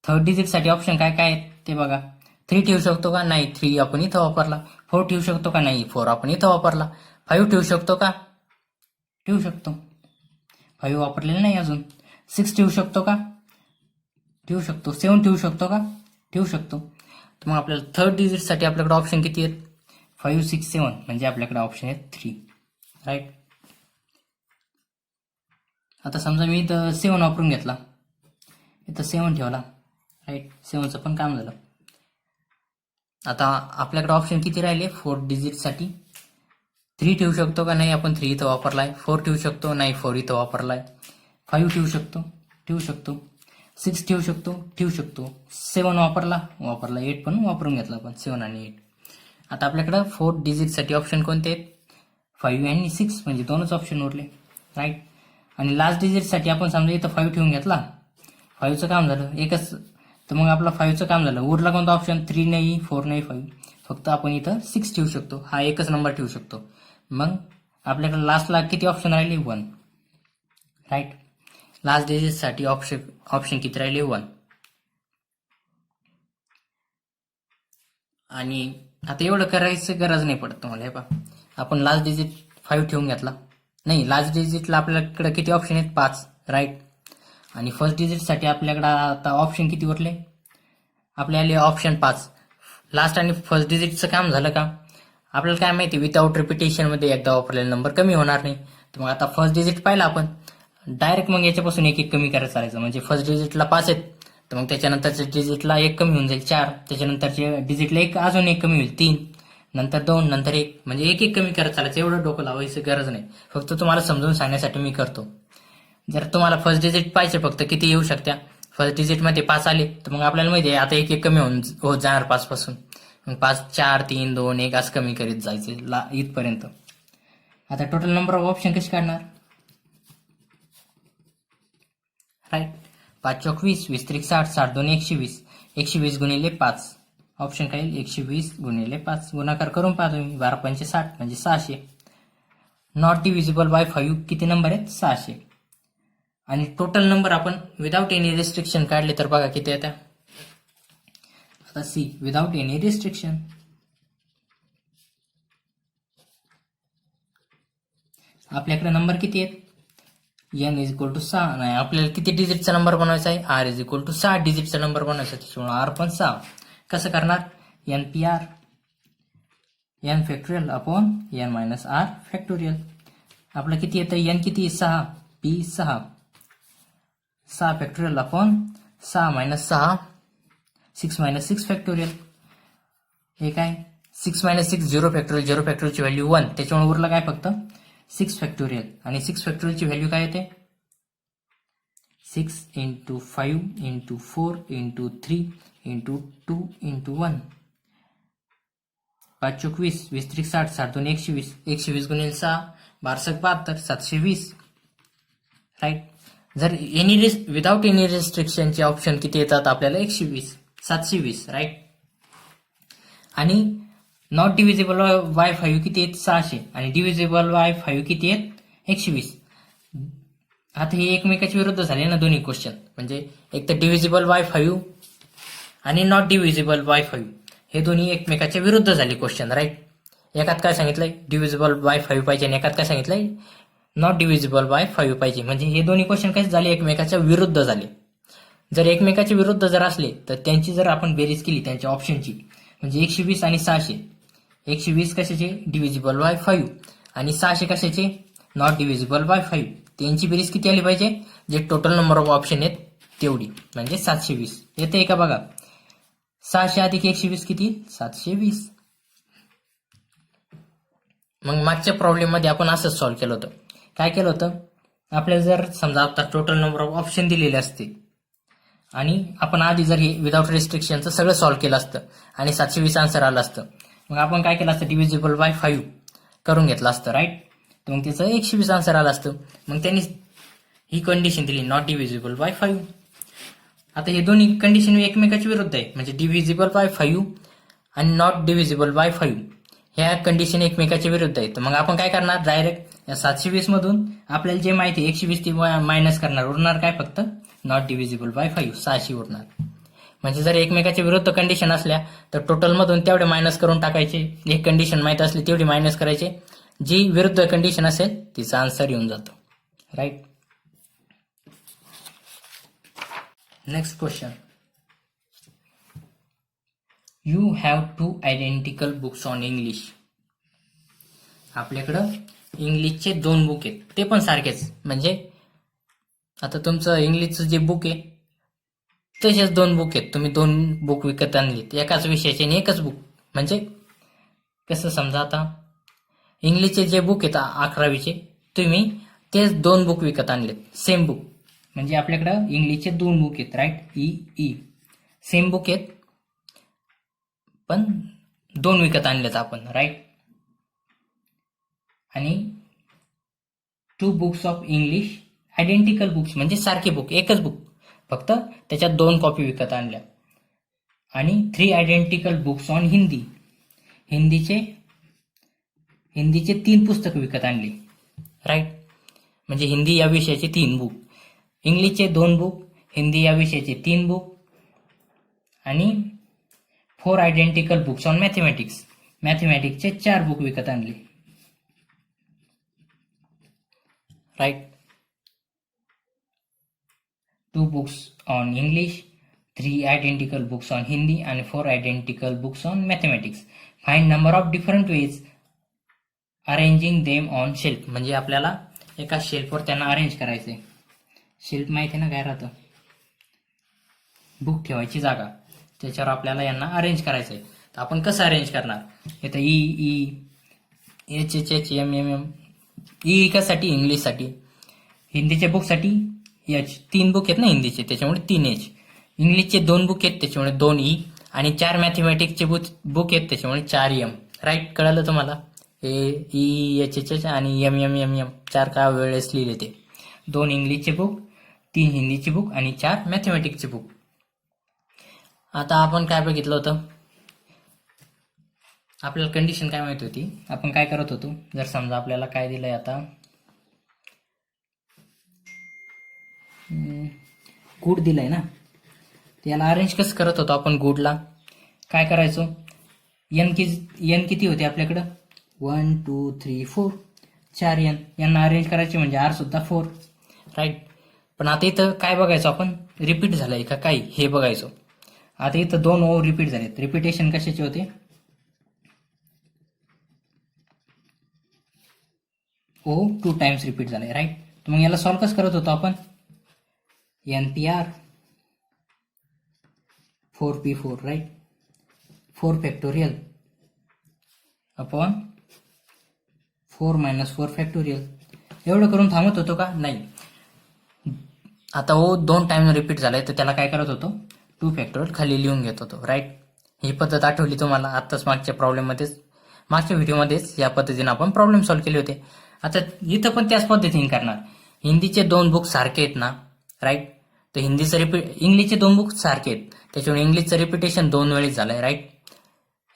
थर्ड डिजिटसाठी ऑप्शन काय काय आहेत ते बघा. 3 ठेवू शकतो का? नाही, 3 आपण इथं वापरला. 4 ठेवू शकतो का? नाही, 4 आपण इथं वापरला. 5 ठेवू शकतो का? ठेवू शकतो. 5 वापरलेलं नाही अजून. 6 ठेवू शकतो का? ठेवू शकतो. 7 ठेवू शकतो का? ठेवू शकतो. तर मग आपल्याला थर्ड डिजिटसाठी आपल्याकडे ऑप्शन किती आहेत? 5, 6, 7 म्हणजे आपल्याकडे ऑप्शन आहे 3. राईट. आता समजा मी इथं 7 वापरून घेतला, इथं 7 ठेवला. राईट, 7चं पण काम झालं. आता आपल्याकडे ऑप्शन किती राहिले 4 डिजिटसाठी? 3 ठेवू शकतो का? नाही, आपण 3 इथं वापरलाय. 4 ठेवू शकतो? नाही, 4 इथं वापरलाय. 5 ठेवू शकतो? ठेवू शकतो. 6 ठेवू शकतो? ठेवू शकतो. 7 वापरला? 8 पण वापरून घेतला आपण, 7 आणि 8. आता आपल्याकडं 4 डिजिटसाठी ऑप्शन कोणते आहेत? 5 आणि 6 म्हणजे 2च ऑप्शन उरले. राईट. आणि लास्ट डिजिटसाठी आपण समजा इथं 5 ठेवून घेतला, 5चं काम झालं, एकच. तर मग आपला 5चं काम झालं. उरला कोणता ऑप्शन? 3 नाही, 4 नाही, 5. फक्त आपण इथं 6 ठेवू शकतो. हा एकच नंबर ठेवू शकतो. मग आपल्याकडे लास्टला किती ऑप्शन राहिले? 1. राईट. लास्ट डिजिटसाठी ऑप्शन किती राहिले? 1. आणि आता एवढं करायचं गरज नाही पडत तुम्हाला. हे पहा, आपण लास्ट डिजिट 5 ठेवून घेतला. नाही, लास्ट डिजिटला आपल्याकडे किती ऑप्शन आहेत? 5. राईट. आणि फर्स्ट डिजिटसाठी आपल्याकडे आता ऑप्शन किती उरले? आपल्याला ऑप्शन 5. लास्ट आणि फर्स्ट डिजिटचं काम झालं का? आपल्याला काय माहिती, विदाऊट रिपिटेशनमध्ये एकदा वापरलेला नंबर कमी होणार नाही. तर मग आता फर्स्ट डिजिट पाहिला आपण, डायरेक्ट मग याच्यापासून एक एक कमी करायचं चालायचं. म्हणजे फर्स्ट डिजिटला 5 आहेत, तर मग त्याच्यानंतरच्या डिजिटला 1 कमी होऊन जाईल, 4. त्याच्यानंतरच्या डिजिटला अजून 1 कमी होईल, 3. नंतर 2, नंतर 1. म्हणजे एक एक कमी करत चालायचं. एवढं डोकं लावायचं गरज नाही. फक्त तुम्हाला समजून सांगण्यासाठी मी करतो. जर तुम्हाला फर्स्ट डिजिट पाहिजे फक्त किती येऊ शकत्या, फर्स्ट डिजिटमध्ये 5 आले, तर मग आपल्याला माहिती आहे आता एक एक कमी होत जाणार 5 पासून. मग 5, 4, 3, 2, 1 असं कमी करीत जायचे इथपर्यंत. आता टोटल नंबर ऑफ ऑप्शन कसे काढणार? राईट. 5 चौक 20, 20 त्रिक 60, 60 2 120, 120 गुणिले 5. ऑप्शन काय येईल? 120 गुणिले 5. गुणाकार करून पहा तुम्ही. 12 पंचे 60 म्हणजे 600. नॉट डिव्हिजिबल बाय 5 किती नंबर आहेत? 600. आणि टोटल नंबर आपण विदाउट एनी रिस्ट्रिक्शन काढले तर बघा किती येत्या. आता सी, विदाउट एनी रिस्ट्रिक्शन. आपल्याकडे नंबर किती आहेत? n is equal to 6. नाही, आपल्याला किती डिजिटचा नंबर बनवायचा आहे? r इज इक्वल टू 6 डिजिटचा नंबर बनवायचा आहे. त्याच्यामुळे r पण 6. कसं करणार? npr n factorial upon n minus r factorial. आपलं किती येतं? n किती? 6. p 6. 6 factorial upon 6 minus 6, 6 minus 6 factorial. हे काय? 6 मायनस 6 0 फॅक्टोरियल. 0 फॅक्टोरियलची व्हॅल्यू 1. त्याच्यामुळे उरलं काय? फक्त 6 फॅक्टोरियल. आणि 6 फॅक्टोरियलची व्हॅल्यू काय येते? 6 into 5 into 4 into 3 into 2 into 1. 5 चौक 20, 20 त्रिक 60, 60 2 120, 120 गुणिले 6, 12 72, 720. राईट. जर विदाउट एनी रिस्ट्रिक्शनचे ऑप्शन किती येतात आपल्याला? 120, 720. राईट. आणि नॉट डिव्हिजिबल बाय 5 किती आहेत? 600. आणि डिव्हिजिबल बाय 5 किती आहेत? 120. आता हे एकमेकाच्या विरुद्ध झाले ना दोन्ही क्वेश्चन. म्हणजे एक तर डिव्हिजिबल बाय 5 आणि नॉट डिव्हिजिबल बाय 5 हे दोन्ही एकमेकाच्या विरुद्ध झाले क्वेश्चन. राईट. एकात काय सांगितलंय? डिव्हिजिबल बाय 5 पाहिजे आणि एकात काय सांगितलंय? नॉट डिव्हिजिबल बाय 5 पाहिजे. म्हणजे हे दोन्ही क्वेश्चन कसे झाले? एकमेकाच्या विरुद्ध झाले. जर एकमेकाच्या विरुद्ध जर असले तर त्यांची जर आपण बेरीज केली त्यांच्या ऑप्शनची, म्हणजे 120 आणि 600. 120 कशाचे? Divisible by 5. आणि 600 कशाचे? Not divisible by 5. त्यांची बेरीज किती आली पाहिजे? जे टोटल नंबर ऑफ ऑप्शन आहेत तेवढी, म्हणजे 720. येते का बघा? 600 अधिक 120 किती? 720. मग मागच्या प्रॉब्लेम मध्ये आपण असंच सॉल्व्ह केलं होतं. काय केलं होतं? आपल्याला जर समजा आता टोटल नंबर ऑफ ऑप्शन दिलेले असते आणि आपण आधी जर हे विदाउट रिस्ट्रिक्शनचं सगळं सॉल्व्ह केलं असतं आणि 720 आन्सर आलं असतं, मग आपण काय केलं असतं? डिव्हिजिबल बाय 5 करून घेतलं असतं. राईट. तर मग त्याचं 120 आन्सर आलं असतं. मग त्यांनी ही कंडिशन दिली, नॉट डिव्हिजिबल बाय 5. आता हे दोन्ही कंडिशन एकमेकाच्या विरुद्ध आहे. म्हणजे डिव्हिजिबल बाय 5 आणि नॉट डिव्हिजिबल बाय 5 ह्या कंडिशन एकमेकाच्या विरुद्ध आहे. तर मग आपण काय करणार? डायरेक्ट या 720 मधून आपल्याला जे माहिती 120 ती मायनस करणार. उरणार काय? फक्त नॉट डिव्हिजिबल बाय 5, 600 उरणार. म्हणजे जर एकमेकाच्या विरुद्ध कंडिशन असल्या तर टोटलमधून तेवढे मायनस करून टाकायचे. एक कंडिशन माहीत असली तेवढी मायनस करायचे. जी विरुद्ध कंडिशन असेल तिचा आन्सर येऊन जातो. Right. Next question. You have 2 identical books on English. आपल्याकडं इंग्लिशचे 2 बुक आहेत, ते पण सारखेच. म्हणजे आता तुमचं इंग्लिशचं जे बुक आहे तसेच 2 बुक आहेत. तुम्ही 2 बुक विकत आणलीत एकाच विषयाचे आणि एकच बुक. म्हणजे कसं समजा, आता इंग्लिशचे जे बुक आहेत 11वीचे, तुम्ही तेच 2 बुक विकत आणलेत, सेम बुक. म्हणजे आपल्याकडं इंग्लिशचे 2 बुक आहेत. राईट. ई सेम बुक आहेत पण 2 विकत आणलेत आपण. राईट. आणि 2 books of English identical books म्हणजे सारखे बुक, एकच बुक, फक्त त्याच्यात 2 कॉपी विकत आणल्या. आणि 3 आयडेंटिकल बुक्स ऑन हिंदी. हिंदीचे 3 पुस्तक विकत आणली. राईट. म्हणजे हिंदी या विषयाचे 3 बुक, इंग्लिशचे 2 बुक, हिंदी या विषयाचे 3 बुक, आणि 4 आयडेंटिकल बुक्स ऑन मॅथमॅटिक्स. मॅथमॅटिक्सचे 4 बुक विकत आणले. Right. 2 books on English, 3 identical books on Hindi आणि 4 identical books on mathematics. Find number of different ways arranging them on shelf. म्हणजे आपल्याला एका शेल्फवर त्यांना अरेंज करायचंय. शेल्फ माहिती आहे ना काय राहतं? बुक ठेवायची जागा, त्याच्यावर आपल्याला यांना अरेंज करायचंय. तर आपण कसं अरेंज करणार? इथं E H H H M M M. E कशासाठी? इंग्लिशसाठी. हिंदीच्या बुकसाठी एच. 3 बुक आहेत ना हिंदीचे, त्याच्यामुळे 3 एच. इंग्लिशचे 2 बुक आहेत त्याच्यामुळे 2 ई, आणि 4 मॅथमॅटिक्सचे बुक आहेत त्याच्यामुळे 4 एम. राईट. कळालं तुम्हाला? ई एच एच एच आणि एम एम एम एम 4 का वेळेस लिहिले ते. 2 इंग्लिशचे बुक, 3 हिंदीचे बुक आणि 4 मॅथमॅटिक्सचे बुक. आता आपण काय बघितलं होतं? आपल्याला कंडिशन काय माहिती होती? आपण काय करत होतो? जर समजा आपल्याला काय दिलंय आता, गुड दिलाय ना, याला अरेंज कसं करत होतो आपण? गुडला काय करायचो? एन किती होते आपल्याकडं? 1 2 3 4, 4 एन. यांना अरेंज करायचे म्हणजे आर सुद्धा 4. राईट. पण आता इथं काय बघायचो आपण? रिपीट झालंय का काही हे बघायचो. आता इथं 2 ओ रिपीट झालेत. रिपिटेशन कशाचे होते? ओ 2 टाइम्स रिपीट झाले. राईट. तर मग याला सॉल्व्ह कसं करत होतो आपण? NPR 4P4. Right. 4 factorial upon 4 - 4 factorial. एवढं करून थांबत होतो का? नाही. आता ओ 2 टाइम रिपीट झालाय तर त्याला काय करत होतो? 2 फॅक्टोरियल खाली लिहून घेत होतो. राईट. ही पद्धत आठवली तुम्हाला? आत्ताच मागच्या व्हिडिओमध्येच या पद्धतीने आपण प्रॉब्लेम सॉल्व्ह केले होते. आता इथं पण त्याच पद्धतीने करणार. हिंदीचे 2 बुक सारखे आहेत ना? राईट. तर इंग्लिशचे 2 बुक सारखे आहेत, त्याच्यामुळे इंग्लिशचं रिपिटेशन 2 वेळेस झालंय. राईट.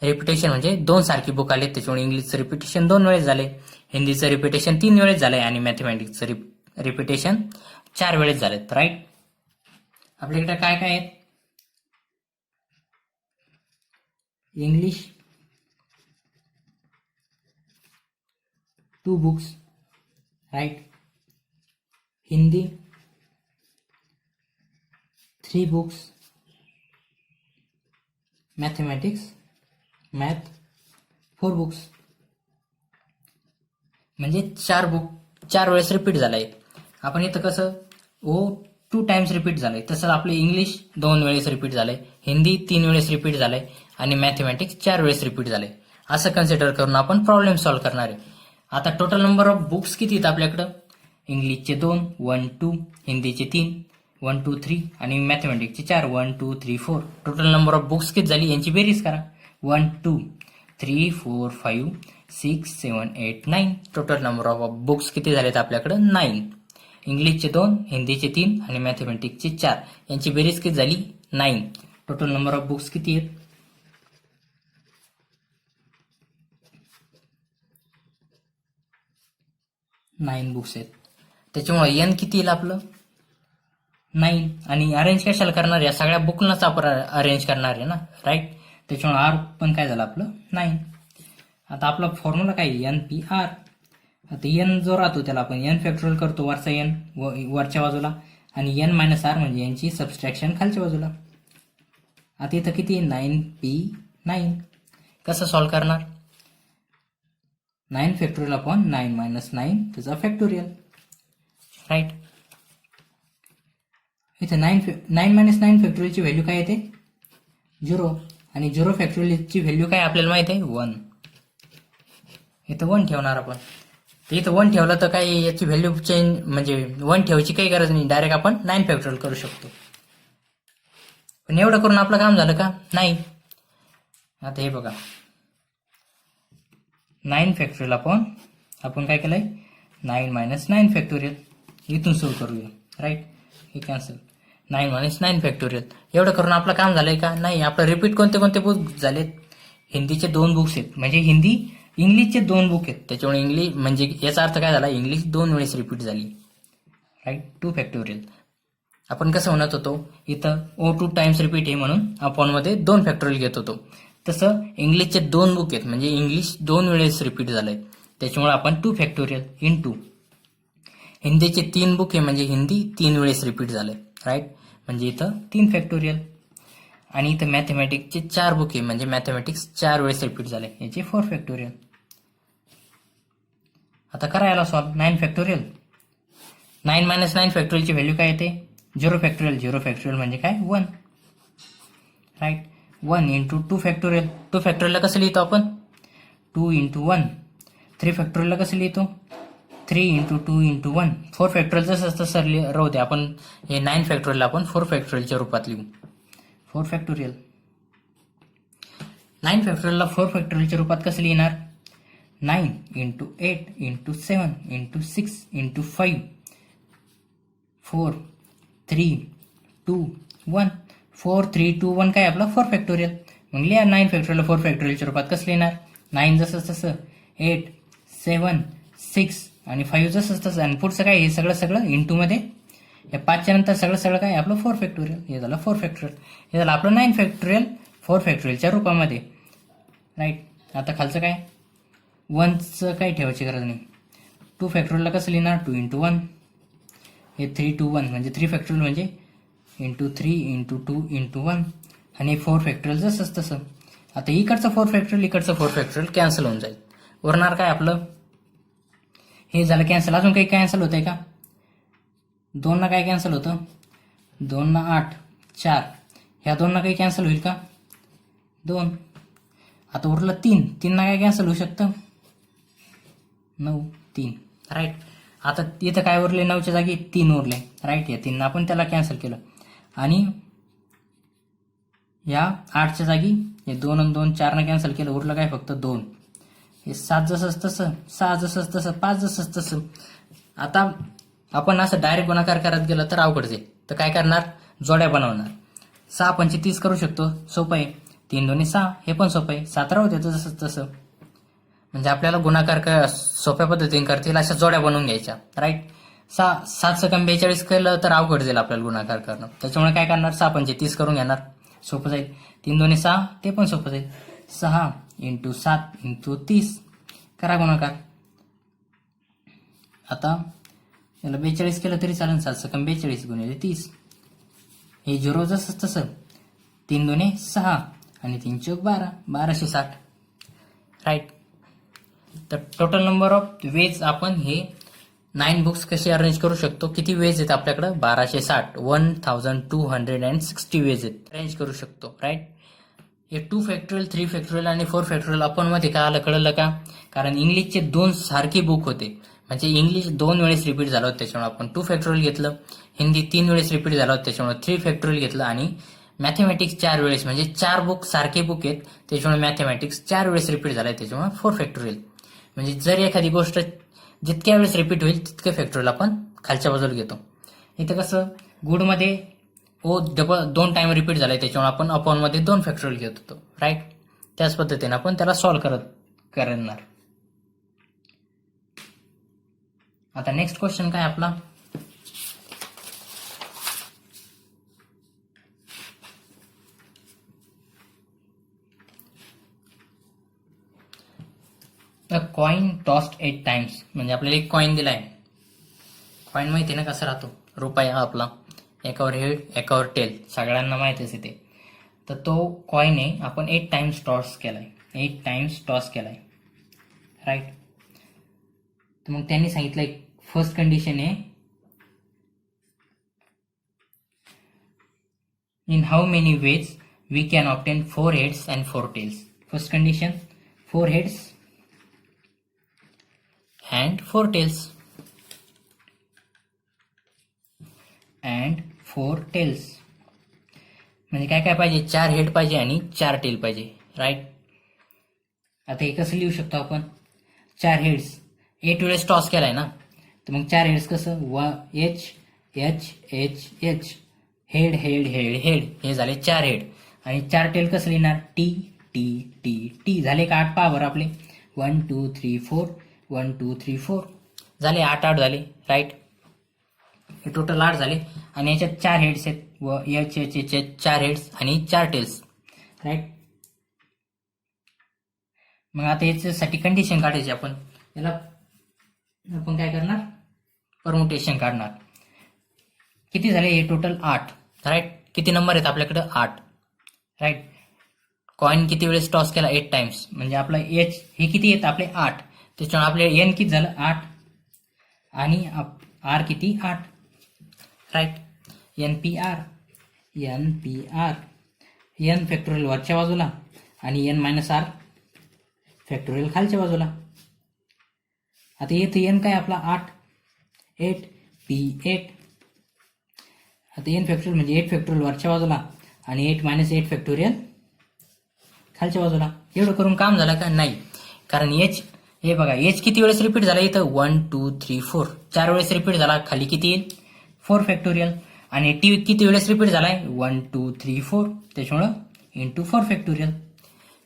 रिपिटेशन म्हणजे 2 सारखी बुक आले, त्याच्यामुळे इंग्लिशचं रिपिटेशन 2 वेळेस झाले, हिंदीचं रिपिटेशन 3 वेळेस झालंय आणि मॅथमॅटिक्सचं रिपिटेशन 4 वेळेस झालेत. राईट. आपल्याकडे काय काय आहेत? English 2 books. Right. Hindi 3 books. Math 4 books. म्हणजे 4 बुक 4 वेळेस रिपीट झालंय. आपण इथं कसं ओ 2 टाइम्स रिपीट झालंय, तसं आपलं इंग्लिश 2 वेळेस रिपीट झालंय, हिंदी 3 वेळेस रिपीट झालंय आणि मॅथमॅटिक्स 4 वेळेस रिपीट झालंय. असं कन्सिडर करून आपण प्रॉब्लेम सॉल्व्ह करणार आहे. आता टोटल नंबर ऑफ बुक्स किती आहेत आपल्याकडं? इंग्लिशचे 2, 1 2, हिंदीचे 3, 1 2 3 आणि मॅथमॅटिक्सचे 4, 1 2 3 4. टोटल नंबर ऑफ बुक्स किती झाली यांची बेरीज करा. 1 2 3 4 5 6 7 8 9. टोटल नंबर ऑफ बुक्स किती झालेत आपल्याकडं? 9. इंग्लिशचे 2, हिंदीचे 3 आणि मॅथमॅटिक्सचे 4 यांची बेरीज किती झाली? 9. टोटल नंबर ऑफ बुक्स किती आहेत? 9 बुक्स आहेत. त्याच्यामुळे एन किती येईल आपलं? 9 आणि अरेंज कशाला करणार आहे? या सगळ्या बुकलाच आपण अरेंज करणार आहे ना, राईट. त्याच्यामुळे आर पण काय झालं आपलं 9. आता आपला फॉर्म्युला काय एन पी आर. आता एन जो राहतो त्याला आपण एन फॅक्टोरियल करतो, वरचा एन वरच्या बाजूला आणि एन मायनस आर म्हणजे यांची सबस्ट्रॅक्शन खालच्या बाजूला. आता इथं किती 9p9. कसं सॉल्व्ह करणार? 9 फॅक्टोरियल अपॉन 9 मायनस 9 त्याचा फॅक्टोरियल, राईट. इथे 9 मायनस 9 फॅक्टोरियलची व्हॅल्यू काय येते 0 आणि 0 फॅक्टोरियलची व्हॅल्यू काय आपल्याला माहिती आहे 1. इथं 1 ठेवणार आपण. तर इथं 1 ठेवलं तर काय याची व्हॅल्यू चेंज म्हणजे 1 ठेवायची काही गरज नाही, डायरेक्ट आपण 9 फॅक्टोरियल करू शकतो. पण एवढं करून आपलं काम झालं का? नाही. आता हे बघा 9 फॅक्टोरियल आपण काय केलंय 9 मायनस 9 फॅक्टोरियल. इथून सुरू करूया, राईट. हे कॅन्सल 9 मायनस 9 फॅक्टोरियल. एवढं करून आपलं काम झालंय का? नाही. आपलं रिपीट कोणते कोणते बुक झालेत? हिंदीचे 2 बुक्स आहेत, म्हणजे हिंदी इंग्लिशचे 2 बुक आहेत. त्याच्यामुळे इंग्लिश म्हणजे याचा अर्थ काय झाला? इंग्लिश 2 वेळेस रिपीट झाली, राईट. 2 फॅक्टोरियल. आपण कसं म्हणत होतो इथं O2 टाइम्स रिपीट आहे म्हणून आपण मध्ये 2 फॅक्टोरियल घेत होतो. तसं इंग्लिशचे 2 बुक आहेत म्हणजे इंग्लिश 2 वेळेस रिपीट झालंय, त्याच्यामुळे आपण 2 फॅक्टोरियल इन 2. हिंदीचे 3 बुक आहे म्हणजे हिंदी 3 वेळेस रिपीट झालंय, राईट. म्हणजे इथं 3 फॅक्टोरियल. आणि इथं मॅथमॅटिक्सचे 4 बुक आहे म्हणजे मॅथमॅटिक्स 4 वेळेस रिपीट झाले, याचे 4 फॅक्टोरियल. आता करायला सॉल्व 9 फॅक्टोरियल. 9 मायनस 9 फॅक्टोरियलची व्हॅल्यू काय येते 0 फॅक्टोरियल. 0 फॅक्टोरियल म्हणजे काय 1, राईट. 1 into 2 factorial. 2 फॅक्टोरियलला कसं लिहितो आपण 2 इंटू 1. 3 फॅक्टोरियलला कसं लिहितो 3 इंटू 2 इंटू 1. 4 फॅक्टोरियल जसं तसं राहू दे, आपण हे 9 फॅक्टोरियलला आपण 4 फॅक्टोरियलच्या रूपात लिहू. 4 फॅक्टोरियल. 9 फॅक्टोरियलला 4 फॅक्टोरियलच्या रूपात कसं लिहिणार 9 इंटू 8 इंटू 7 इंटू 6 इंटू 5 4 3 2 1. 4 3 2 1 काय आपला 4 फॅक्टोरियल. मग लिहा 9 फॅक्टोरियल 4 फॅक्टोरियलच्या रूपात कसं लिहिणार 9 जसं तसं 8 7 6 आणि 5 जसं तसं आणि पुढचं काय हे सगळं इंटू मध्ये या 5च्या नंतर सगळं काय आपलं 4 फॅक्टोरियल. हे झालं 4 फॅक्टोरियल. हे झालं आपलं 9 फॅक्टोरियल 4 फॅक्टोरियलच्या रूपामध्ये, राईट. आता खालचं काय 1चं काही ठेवायची गरज नाही. 2 फॅक्टोरियलला कसं लिहिणार 2 इंटू 1. हे 3 2 1 म्हणजे 3 फॅक्टोरियल म्हणजे इंटू 3 इंटू 2 इंटू 1 आणि 4 फॅक्टोरियल जसंच तसं. आता इकडचं 4 फॅक्टोरियल इकडचं 4 फॅक्टोरियल कॅन्सल होऊन जाईल. उरणार काय आपलं हे झालं कॅन्सल. अजून काही कॅन्सल होतंय का 2 ना काय कॅन्सल होतं 2 ना 8 4. ह्या 2 ना काही कॅन्सल होईल का 2. आता उरलं 3 ना काय कॅन्सल होऊ शकतं 9 3, राईट. आता इथं काय उरले 9च्या जागी 3 उरले, राईट. या 3 ना आपण त्याला कॅन्सल केलं आणि या 8च्या जागी हे 2 आणि 2 4 ना कॅन्सल केलं, उरलं काय फक्त 2. हे 7 जसंच तसं 6 जसंच तसं 5 जसंच तसं. आता आपण असं डायरेक्ट गुणाकार करत गेलं तर अवघड जाईल, तर काय करणार जोड्या बनवणार. 6 पंचे 30 करू शकतो, सोपं आहे. 3 दोन्ही 6 हे पण सोपं आहे. 7 राहू द्यायचं जसंच तसं. म्हणजे आपल्याला गुणाकार सोप्या पद्धतीने करतील अशा जोड्या बनवून घ्यायच्या, राईट. 7 सकम 42 केलं तर अवघड जाईल आपल्याला गुणाकार करणं, त्याच्यामुळे काय करणार 6 पंचे 30 करून घेणार, सोपं जाईल. 3 दोन्ही 6 ते पण सोपं जाईल. 6 इंटू 7 इंटू 30 करा गुणाकार. आता याला 42 केलं तरी चालेल. 7 सकम 42 गुणिले 30. हे 0 जसंच तसं 3 दोन्ही 6 आणि 3 चौक 12 1260, राईट. तर टोटल नंबर ऑफ वेज आपण हे 9 बुक्स कसे अरेंज करू शकतो. किती वेज आहेत आपल्याकडे 1260 1260 वेज आहेत अरेंज करू शकतो, राईट. हे 2 फॅक्टोरियल 3 फॅक्टोरियल आणि 4 फॅक्टोरियल आपण मध्ये काय आलं कळलं का, कारण इंग्लिशचे 2 सारखे बुक होते म्हणजे इंग्लिश 2 वेळेस रिपीट झालं होतं, त्याच्यामुळे आपण 2 फॅक्टोरियल घेतलं. हिंदी 3 वेळेस रिपीट झालं होतं, त्याच्यामुळे 3 फॅक्टोरियल घेतलं. आणि मॅथमॅटिक्स 4 वेळेस म्हणजे 4 बुक सारखे बुक आहेत, त्याच्यामुळे मॅथमॅटिक्स 4 वेळेस रिपीट झालाय, त्याच्यामुळे 4 फॅक्टोरियल. म्हणजे जर एखादी गोष्ट जितक्या वेळेस रिपीट होईल तितके फॅक्टोरियल आपण खालच्या बाजूला घेतो. इथं कसं गुडमध्ये डबल 2 टाइम रिपीट झालाय, त्याच्यामुळे आपण अपॉन मध्ये 2 फॅक्टोरियल घेत होतो, राईट. त्याच पद्धतीने आपण त्याला सॉल्व्ह करणार. आता नेक्स्ट क्वेश्चन काय आपला कॉइन टॉस्ड 8 टाइम्स, म्हणजे आपल्याला एक कॉइन दिलाय. कॉइन माहिती ना कसा राहतो, रुपया आपला, एकावर हेड एकावर टेल, सगळ्यांना माहितीच आहे ते. तर तो कॉइन आहे, आपण 8 टाइम्स टॉस केलाय, 8 टाइम्स टॉस केलाय, राईट. तर मग त्यांनी सांगितलंय फर्स्ट कंडिशन आहे, in how many ways we can obtain 4 heads and 4 tails. First condition 4 heads and 4 tails and 4 tails, म्हणजे काय काय पाहिजे, 4 हेड पाहिजे आणि 4 टेल पाहिजे, राईट. आता हे कसं लिहू शकतो आपण, 4 हेड्स 8 वेळेस टॉस केलाय ना, तर मग 4 हेड्स कसं, H H H H, head head head head, हे झाले 4 हेड. आणि 4 टेल कसं लिहिणार, टी टी टी टी. झाले का 8 पावर आपले, 1 2 3 4, 1 2 3 4 झाले, 8 झाले, राईट. हे टोटल 8 झाले आणि याच्यात 4 हेड्स आहेत व H H H H 4 heads आणि 4 टेल्स, राईट. मग आता याच्यासाठी कंडिशन काढायची आपण, याला आपण काय करणार, परमुटेशन काढणार. किती झाले हे टोटल 8, राईट. किती नंबर आहेत आपल्याकडे, 8, राईट. कॉइन किती वेळेस टॉस केला, 8 टाइम्स, म्हणजे आपला एच हे किती आहेत आपले 8, त्याच्यामुळे आपले एन किती झालं 8 आणि आर किती 8, right. N P r, n P r, n factorial वरच्या बाजूला आणि एन मायनस आर फॅक्टोरियल खालच्या बाजूला. आता येतं एन काय आपला 8, 8 पी 8. आता एन फॅक्टोरियल म्हणजे 8 फॅक्टोरियल वरच्या बाजूला आणि 8 मायनस 8 फॅक्टोरियल खालच्या बाजूला. एवढं करून काम झालं का, नाही, कारण एच हे बघा, एच किती वेळेस रिपीट झाला इथं, 1 2 3 4, 4 वेळेस रिपीट झाला, खाली किती येईल 4 फॅक्टोरियल. आणि टी किती वेळेस रिपीट झालाय, 1 2 3 4, त्याच्यामुळं इंटू 4 फॅक्टोरियल.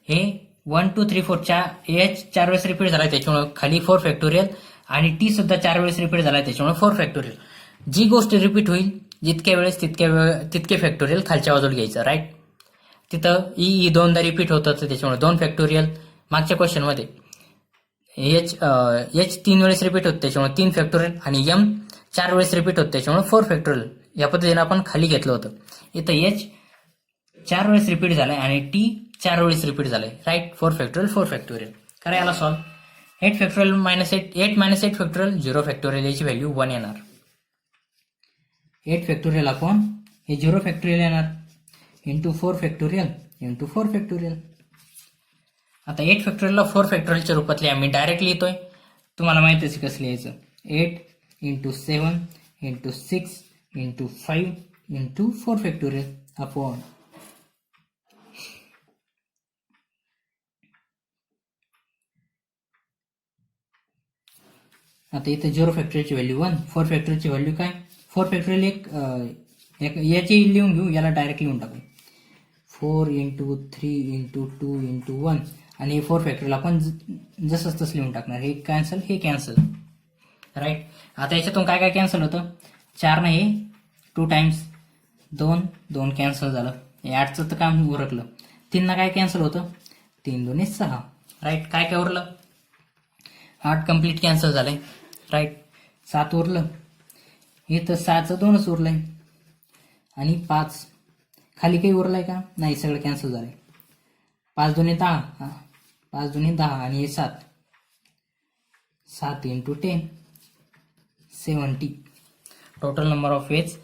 हे 1 2 3 4 एच 4 वेळेस रिपीट झालाय, त्याच्यामुळे खाली 4 फॅक्टोरियल आणि टी सुद्धा 4 वेळेस रिपीट झालाय, त्याच्यामुळे 4 फॅक्टोरियल. जी गोष्ट रिपीट होईल जितक्या वेळेस तितके फॅक्टोरियल खालच्या बाजूला घ्यायचं, राईट. तिथं ई दोनदा रिपीट होतं, त्याच्यामुळे 2 फॅक्टोरियल. मागच्या क्वेश्चनमध्ये एच 3 वेळेस रिपीट होतं, त्याच्यामुळे 3 फॅक्टोरियल आणि एम 4 वेळेस रिपीट होतं, त्याच्यामुळे 4 फॅक्टोरियल. या पद्धतीने आपण खाली घेतलं होतं. इथं एच 4 वेळेस रिपीट झालाय आणि टी 4 वेळेस रिपीट झालाय, राईट. 4 factorial 4 factorial. करा याला solve. 8 factorial minus 8 minus 8 factorial 0 factorial, याची व्हॅल्यू 1 येणार. 8 फॅक्टोरियल आपण हे 0 फॅक्टोरियल येणार इंटू 4 फॅक्टोरियल इंटू 4 फॅक्टोरियल. आता 8 फॅक्टोरियलला 4 फॅक्टोरियलच्या रूपात आम्ही डायरेक्ट लिहितोय, तुम्हाला माहितीच आहे कसं लिहायचं. 8 into 7 into 6 into 5 into 4 factorial upon आता इथे 0 फॅक्टोरियलची व्हॅल्यू 1, 4 फॅक्टोरियलची व्हॅल्यू काय, 4 फॅक्टोरियल एक याची लिहून घेऊ, याला डायरेक्ट लिहून टाकू. 4 इंटू 3 इंटू 2 इंटू 1 आणि 4 फॅक्टोरियल आपण जसंच तसं लिहून टाकणार. हे कॅन्सल, हे कॅन्सल, राईट. आता याच्यातून काय काय कॅन्सल होतं, 4 ना हे 2 टाइम्स, 2 2 कॅन्सल झालं. हे 8चं तर काम उरकलं. 3 ना काय कॅन्सल होतं, 3 2 6, राईट. काय काय उरलं, 8 कम्प्लीट कॅन्सल झालंय, राईट. 7 उरलं, इथं 6चं 2च उरलंय आणि 5 खाली काही उरलंय का, नाही, सगळं कॅन्सल झालंय. 5 2 10, 5 2 10 आणि हे 7, 7 into 10 70. Total number of ways,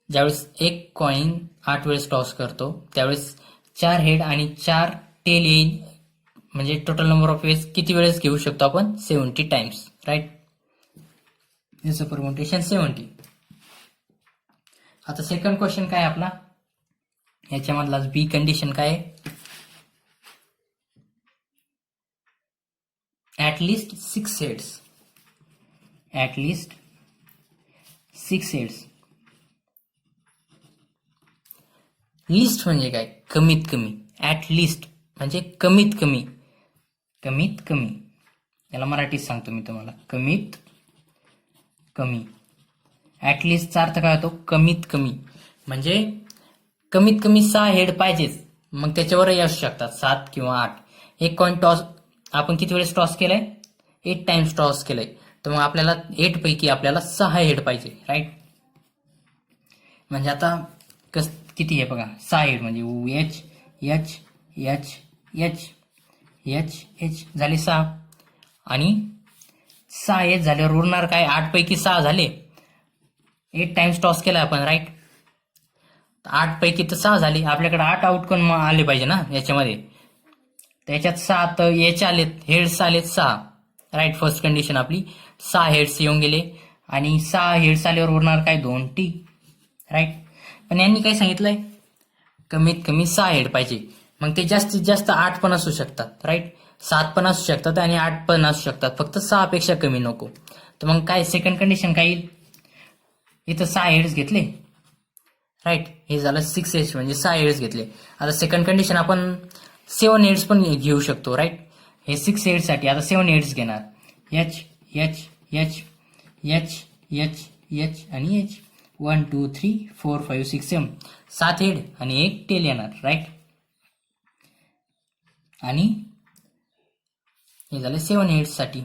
ज्यावेळेस एक कॉइन 8 वेळेस टॉस करतो त्यावेळेस 4 हेड आणि 4 टेल येईल, म्हणजे टोटल नंबर ऑफ वेज किती वेळेस घेऊ शकतो आपण, 70 टाइम्स, राईट. याचं परमुटेशन 70. आता सेकंड क्वेश्चन काय आपला, याच्यामधला बी कंडिशन काय आहे, at least 6 heads, at least 6 heads. List म्हणजे काय, कमीत कमी. ॲट लिस्ट म्हणजे कमीत कमी, कमीत कमी. याला मराठीत सांगतो मी तुम्हाला, कमीत कमी. ॲटलिस्टचा अर्थ काय होतो, कमीत कमी. म्हणजे कमीत कमी 6 हेड पाहिजेच, मग त्याच्यावरही असू शकतात 7 किंवा 8. एक कॉइन टॉस आपण किती वेळेस टॉस केलाय, 8 टाइम्स टॉस केलंय, तर मग आपल्याला 8 पैकी आपल्याला 6 हेड पाहिजे, राईट. म्हणजे आता किती आहे बघा, 6 हेड म्हणजे H H H H H H झाले 6, आणि 6 एच झाल्यावर उरणार काय, 8 पैकी 6 झाले, 8 टाइम्स टॉस केला आपण, राईट. 8 पैकी तर 6 झाले, आपल्याकडे 8 आउटकम आले पाहिजे ना याच्यामध्ये, त्याच्यात 7 एच आलेत, हेड्स आलेत 6, राईट. फर्स्ट कंडिशन आपली 6 हेड्स येऊन गेले, आणि 6 हेड्स आल्यावर उरणार काय, 2 टी, राईट. पण यांनी काय सांगितलंय, कमीत कमी 6 हेड पाहिजे. मग ते जास्तीत जास्त 8 पण असू शकतात, राईट. 7 पण असू शकतात आणि 8 पण असू शकतात, फक्त 6 पेक्षा कमी नको. तर मग काय सेकंड कंडिशन काय येईल, इथं 6 हेड्स घेतले, राईट. हे झालं 6 हेड्स म्हणजे 6 हेड्स घेतले. आता सेकंड कंडिशन आपण 7 हेड्स पण घेऊ शकतो, राईट. हे 6 हेड्स साठी आता 7 हेड्स घेणार, H H H H H H आणि एच. 1 2 3 4 5 6 7 7 हेड आणि एक टेल येणार, राईट. आणि हे झालं 7 हेड्स साठी.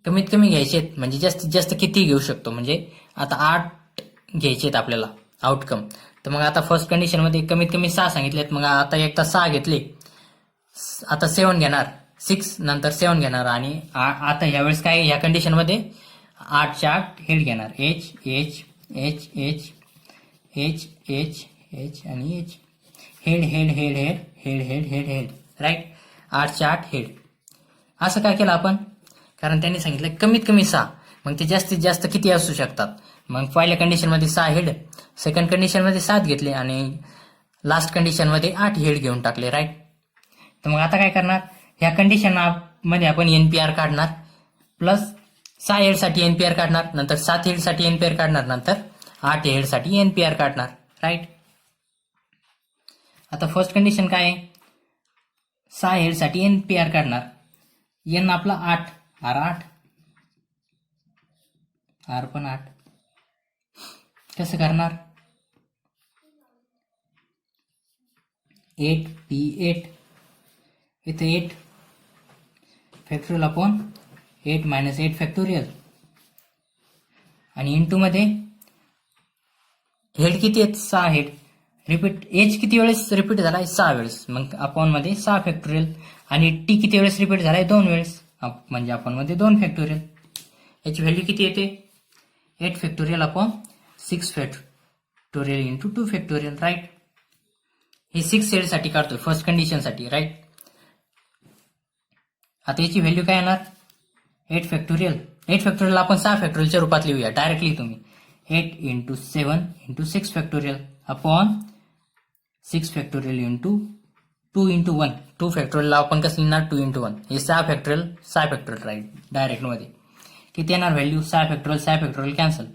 कमीत कमी घ्यायचे म्हणजे जास्तीत जास्त किती घेऊ शकतो, म्हणजे आता 8 घ्यायचे आहेत आपल्याला आउटकम. तर मग आता फर्स्ट कंडिशन मध्ये कमीत कमी 6 सांगितलेत, मग आता एकदा 6 घेतले, आता 7 घेणार, 6 नंतर 7 घेणार, आणि आता यावेळेस काय, ह्या कंडिशन मध्ये 8च्या 8 हेड घेणार, H H H H H H H आणि H. Head head head head head head head head, right. 8च्या 8 हेड. असं काय केलं आपण, कारण त्यांनी सांगितलं कमीत कमी 6, मग ते जास्तीत जास्त किती असू शकतात. मग पहिल्या कंडिशन मध्ये 6 हेड, सेकंड कंडिशन मध्ये 7 घेतले, आणि लास्ट कंडिशन मध्ये 8 हेड घेऊन टाकले, राईट. तर मग आता काय करणार, ह्या कंडिशन मध्ये आपण एनपीआर काढणार, प्लस 6 हेड साठी एनपीआर काढणार, नंतर 7 हेड साठी एनपीआर काढणार, नंतर 8 हेड साठी एनपीआर काढणार, राईट. आता फर्स्ट कंडिशन काय आहे, 6 हेड साठी एनपीआर काढणार, एन आपला 8, आर 8, आर पण 8. कसं करणार, 8 पी 8, इथे 8 फॅक्टोरियल अपॉन 8 मायनस 8 फॅक्टोरियल, आणि इंटू मध्ये हेड किती आहेत, 6 हेड. रिपीट एच किती वेळेस रिपीट झालाय, 6 वेळेस, मग अपॉन मध्ये 6 फॅक्टोरियल, आणि टी किती वेळेस रिपीट झालाय, 2 वेळेस, म्हणजे अपॉन मध्ये 2 फॅक्टोरियल. याची व्हॅल्यू किती येते, 8 factorial upon 6 factorial into 2 factorial, right. हे 6 हेड साठी काढतोय फर्स्ट कंडिशन साठी, राईट. आता याची व्हॅल्यू काय येणार, 8 फॅक्टोरियल. 8 फॅक्टोरियल आपण 6 फॅक्टोरियलच्या रूपात लिहूया डायरेक्टली तुम्ही, 8 into 7 into 6 factorial upon 6 factorial into 2 into 1. 2 factorial आपण कसं लिहिणार, 2 इंटू 1. हे 6 फॅक्टोरियल, राईट, डायरेक्ट मध्ये. किती येणार व्हॅल्यू, 6 फॅक्टोरियल कॅन्सल.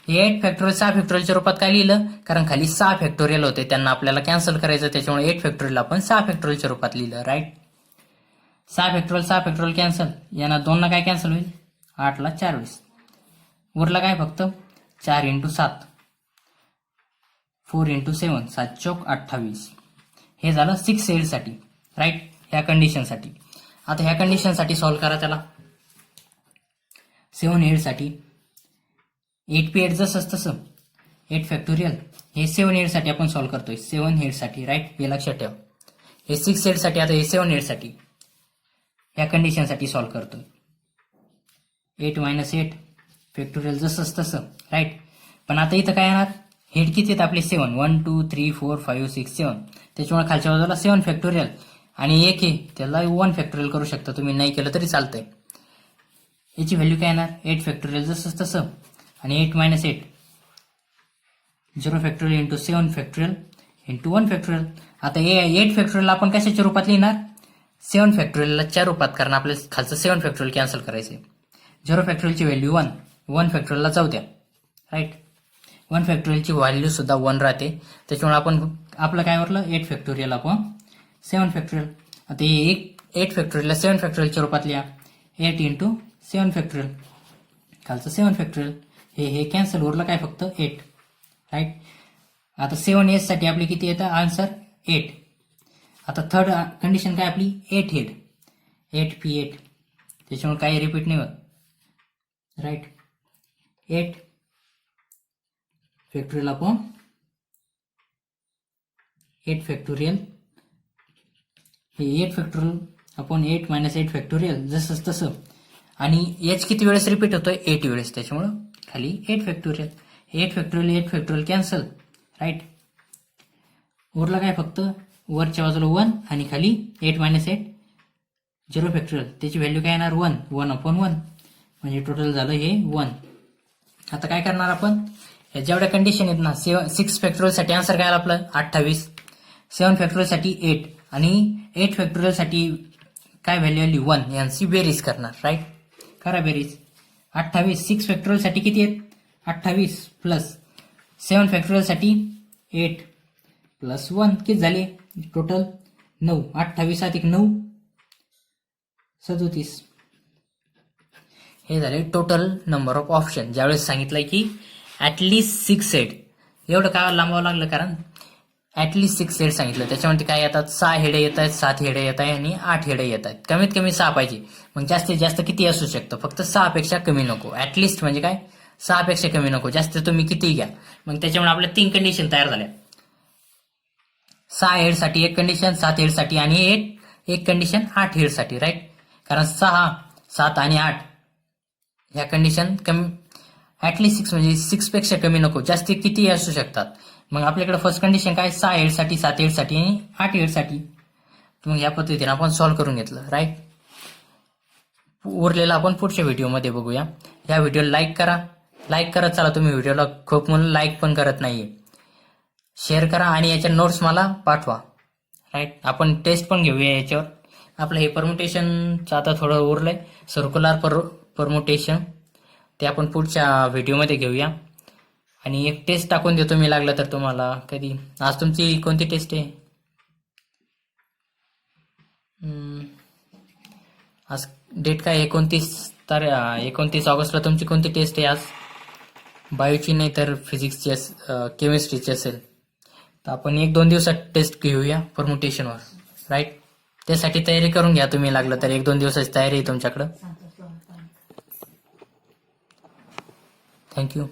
हे 8 फॅक्टोरियल 6 फॅक्टोरियलच्या रूपात काय लिहिलं, कारण खाली 6 फॅक्टोरियल होते, त्यांना आपल्याला कॅन्सल करायचं, त्याच्यामुळे 8 फॅक्टोरियल आपण 6 फॅक्टोरियलच्या रूपात लिहिलं, राईट. 6 फॅक्टोरियल कॅन्सल, यांना 2 ना काय कॅन्सल होईल, 8 ला 4 वेळेस, उरला काय फक्त 4 इंटू 7, 4 इंटू 7, 7 चौक 28. हे झालं 6 हेड साठी, राईट, ह्या कंडिशन साठी. आता ह्या कंडिशन साठी सॉल्व्ह करा त्याला. 7 हेड साठी 8 पी 8 जसं तसं 8 फॅक्टोरियल, हे 7 हेड साठी आपण सॉल्व्ह करतोय, 7 हेड साठी, राईट. हे लक्षात ठेवा. हे 6 हेड साठी, आता हे 7 हेड साठी ह्या कंडिशन साठी सॉल्व्ह करतोय. 8 मायनस 8 फॅक्टोरियल जसंच तसं, राईट. पण आता इथं काय येणार, हेड किती आहेत आपले, 7, 1 2 3 4 5 6 7, त्याच्यामुळे खालच्या बाजूला 7 फॅक्टोरियल, आणि एक आहे त्याला 1 फॅक्टोरियल करू शकता तुम्ही, नाही केलं तरी चालतंय. याची व्हॅल्यू काय येणार, 8 फॅक्टोरियल जसंच तसं, आणि 8 minus 8 0 factorial into 7 factorial into 1 factorial. आता 8 फॅक्टोरियल आपण कशाच्या रूपात लिहिणार, 7 फॅक्टोरियलला च्या रूपात, कारण आपल्याला खालचं 7 फॅक्टोरियल कॅन्सल करायचंय. 0 फॅक्टोरियलची व्हॅल्यू 1, 1 फॅक्टोरियलला जाऊ द्या, राईट. 1 फॅक्टोरियलची व्हॅल्यू सुद्धा 1 राहते, त्याच्यामुळे आपण आपलं काय उरलं, 8 फॅक्टोरियल आपण 7 फॅक्टोरियल. आता हे 8 फॅक्टोरियलला 7 फॅक्टोरियलच्या रूपात लिहा, 8 इंटू 7 फॅक्टोरियल, खालचं 7 फॅक्टोरियल, हे कॅन्सल, उरलं काय फक्त 8, राईट. आता 7 एस साठी आपली किती येतं आन्सर, 8. आता थर्ड कंडिशन काय आपली, 8 हेड, 8 पी 8, त्याच्यामुळे काही रिपीट नाही होत, राईट. 8 फॅक्टोरियल अपॉन 8 फॅक्टोरियल, हे 8 फॅक्टोरियल अपॉन 8 मायनस 8 फॅक्टोरियल जसं तसं. आणि एच किती वेळेस रिपीट होतोय? 8 वेळेस, त्याच्यामुळं खाली 8 फॅक्टोरियल. 8 factorial cancel, right. उरला काय? फक्त वरच्या बाजूला 1 आणि खाली 8 मायनस 8 0 फॅक्टोरियल. त्याची व्हॅल्यू काय येणार? 1 अपॉन 1, म्हणजे टोटल झालं हे 1. आता काय करणार आपण? जेवढ्या कंडिशन आहेत ना, 6 फॅक्टोरियलसाठी आन्सर काय आला आपलं? 28. 7 फॅक्टोरियलसाठी 8 आणि 8 फॅक्टोरियलसाठी काय व्हॅल्यू आली? 1. यांची बेरीज करणार, राईट. करा बेरीज. 28 6 फॅक्टोरियलसाठी किती आहेत? 28 प्लस 7 फॅक्टोरियलसाठी 8 प्लस 1 किती झाले? टोटल 9. 28 अधिक 9 37. हे झाले टोटल नंबर ऑफ ऑप्शन. ज्यावेळेस सांगितलंय की ॲटलिस्ट 6 हेड, एवढं काय लांबावं लागलं? कारण ॲटलिस्ट 6 हेड सांगितलं. त्याच्यामध्ये काय येतात? 6 हेडे येत आहेत, 7 हेडे येत आहे आणि 8 हेडे येत आहेत. कमीत कमी 6 पाहिजे. मग जास्तीत जास्त किती असू शकतं? फक्त 6 पेक्षा कमी नको. ॲटलिस्ट म्हणजे काय? 6 पेक्षा कमी नको. जास्त तुम्ही किती घ्या. मग त्याच्यामुळे आपल्या 3 कंडिशन तयार झाल्या. 6 हेडसाठी एक कंडिशन, 7 हेडसाठी आणि एक कंडिशन 8 हेडसाठी, राईट. कारण 6, 7 आणि 8 ह्या कंडिशन कमी, ॲटलिस्ट 6 म्हणजे 6 पेक्षा कमी नको. जास्ती किती असू शकतात. मग आपल्याकडे फर्स्ट कंडिशन काय? 6 हेडसाठी, 7 हेडसाठी आणि 8 हेडसाठी. मग या पद्धतीने आपण सॉल्व्ह करून घेतलं, राईट. उरलेलं आपण पुढच्या व्हिडिओमध्ये बघूया. या व्हिडिओला लाईक करा. चला, तुम्ही व्हिडिओला खूप मुलं लाईक पण करत नाहीये. शेअर करा आणि याच्या नोट्स मला पाठवा, राईट. आपण टेस्ट पण घेऊया याच्यावर. आपलं हे परमुटेशनचं आता थोडं उरलंय, सर्क्युलर परमुटेशन, ते आपण पुढच्या व्हिडिओमध्ये घेऊया. आणि एक टेस्ट टाकून देतो मी, लागलं तर तुम्हाला. कधी आज तुमची कोणती टेस्ट आहे? आज डेट काय? 29 ऑगस्टला तुमची कोणती टेस्ट आहे आज? बायोची नाही तर फिजिक्सची, केमिस्ट्रीची असेल. तर आपण 1-2 दिवसात टेस्ट घेऊया परमुटेशनवर, राईट. त्यासाठी तयारी करून घ्या तुम्ही, लागलं तर 1-2 दिवसाची तयारी आहे तुमच्याकडं. थँक्यू.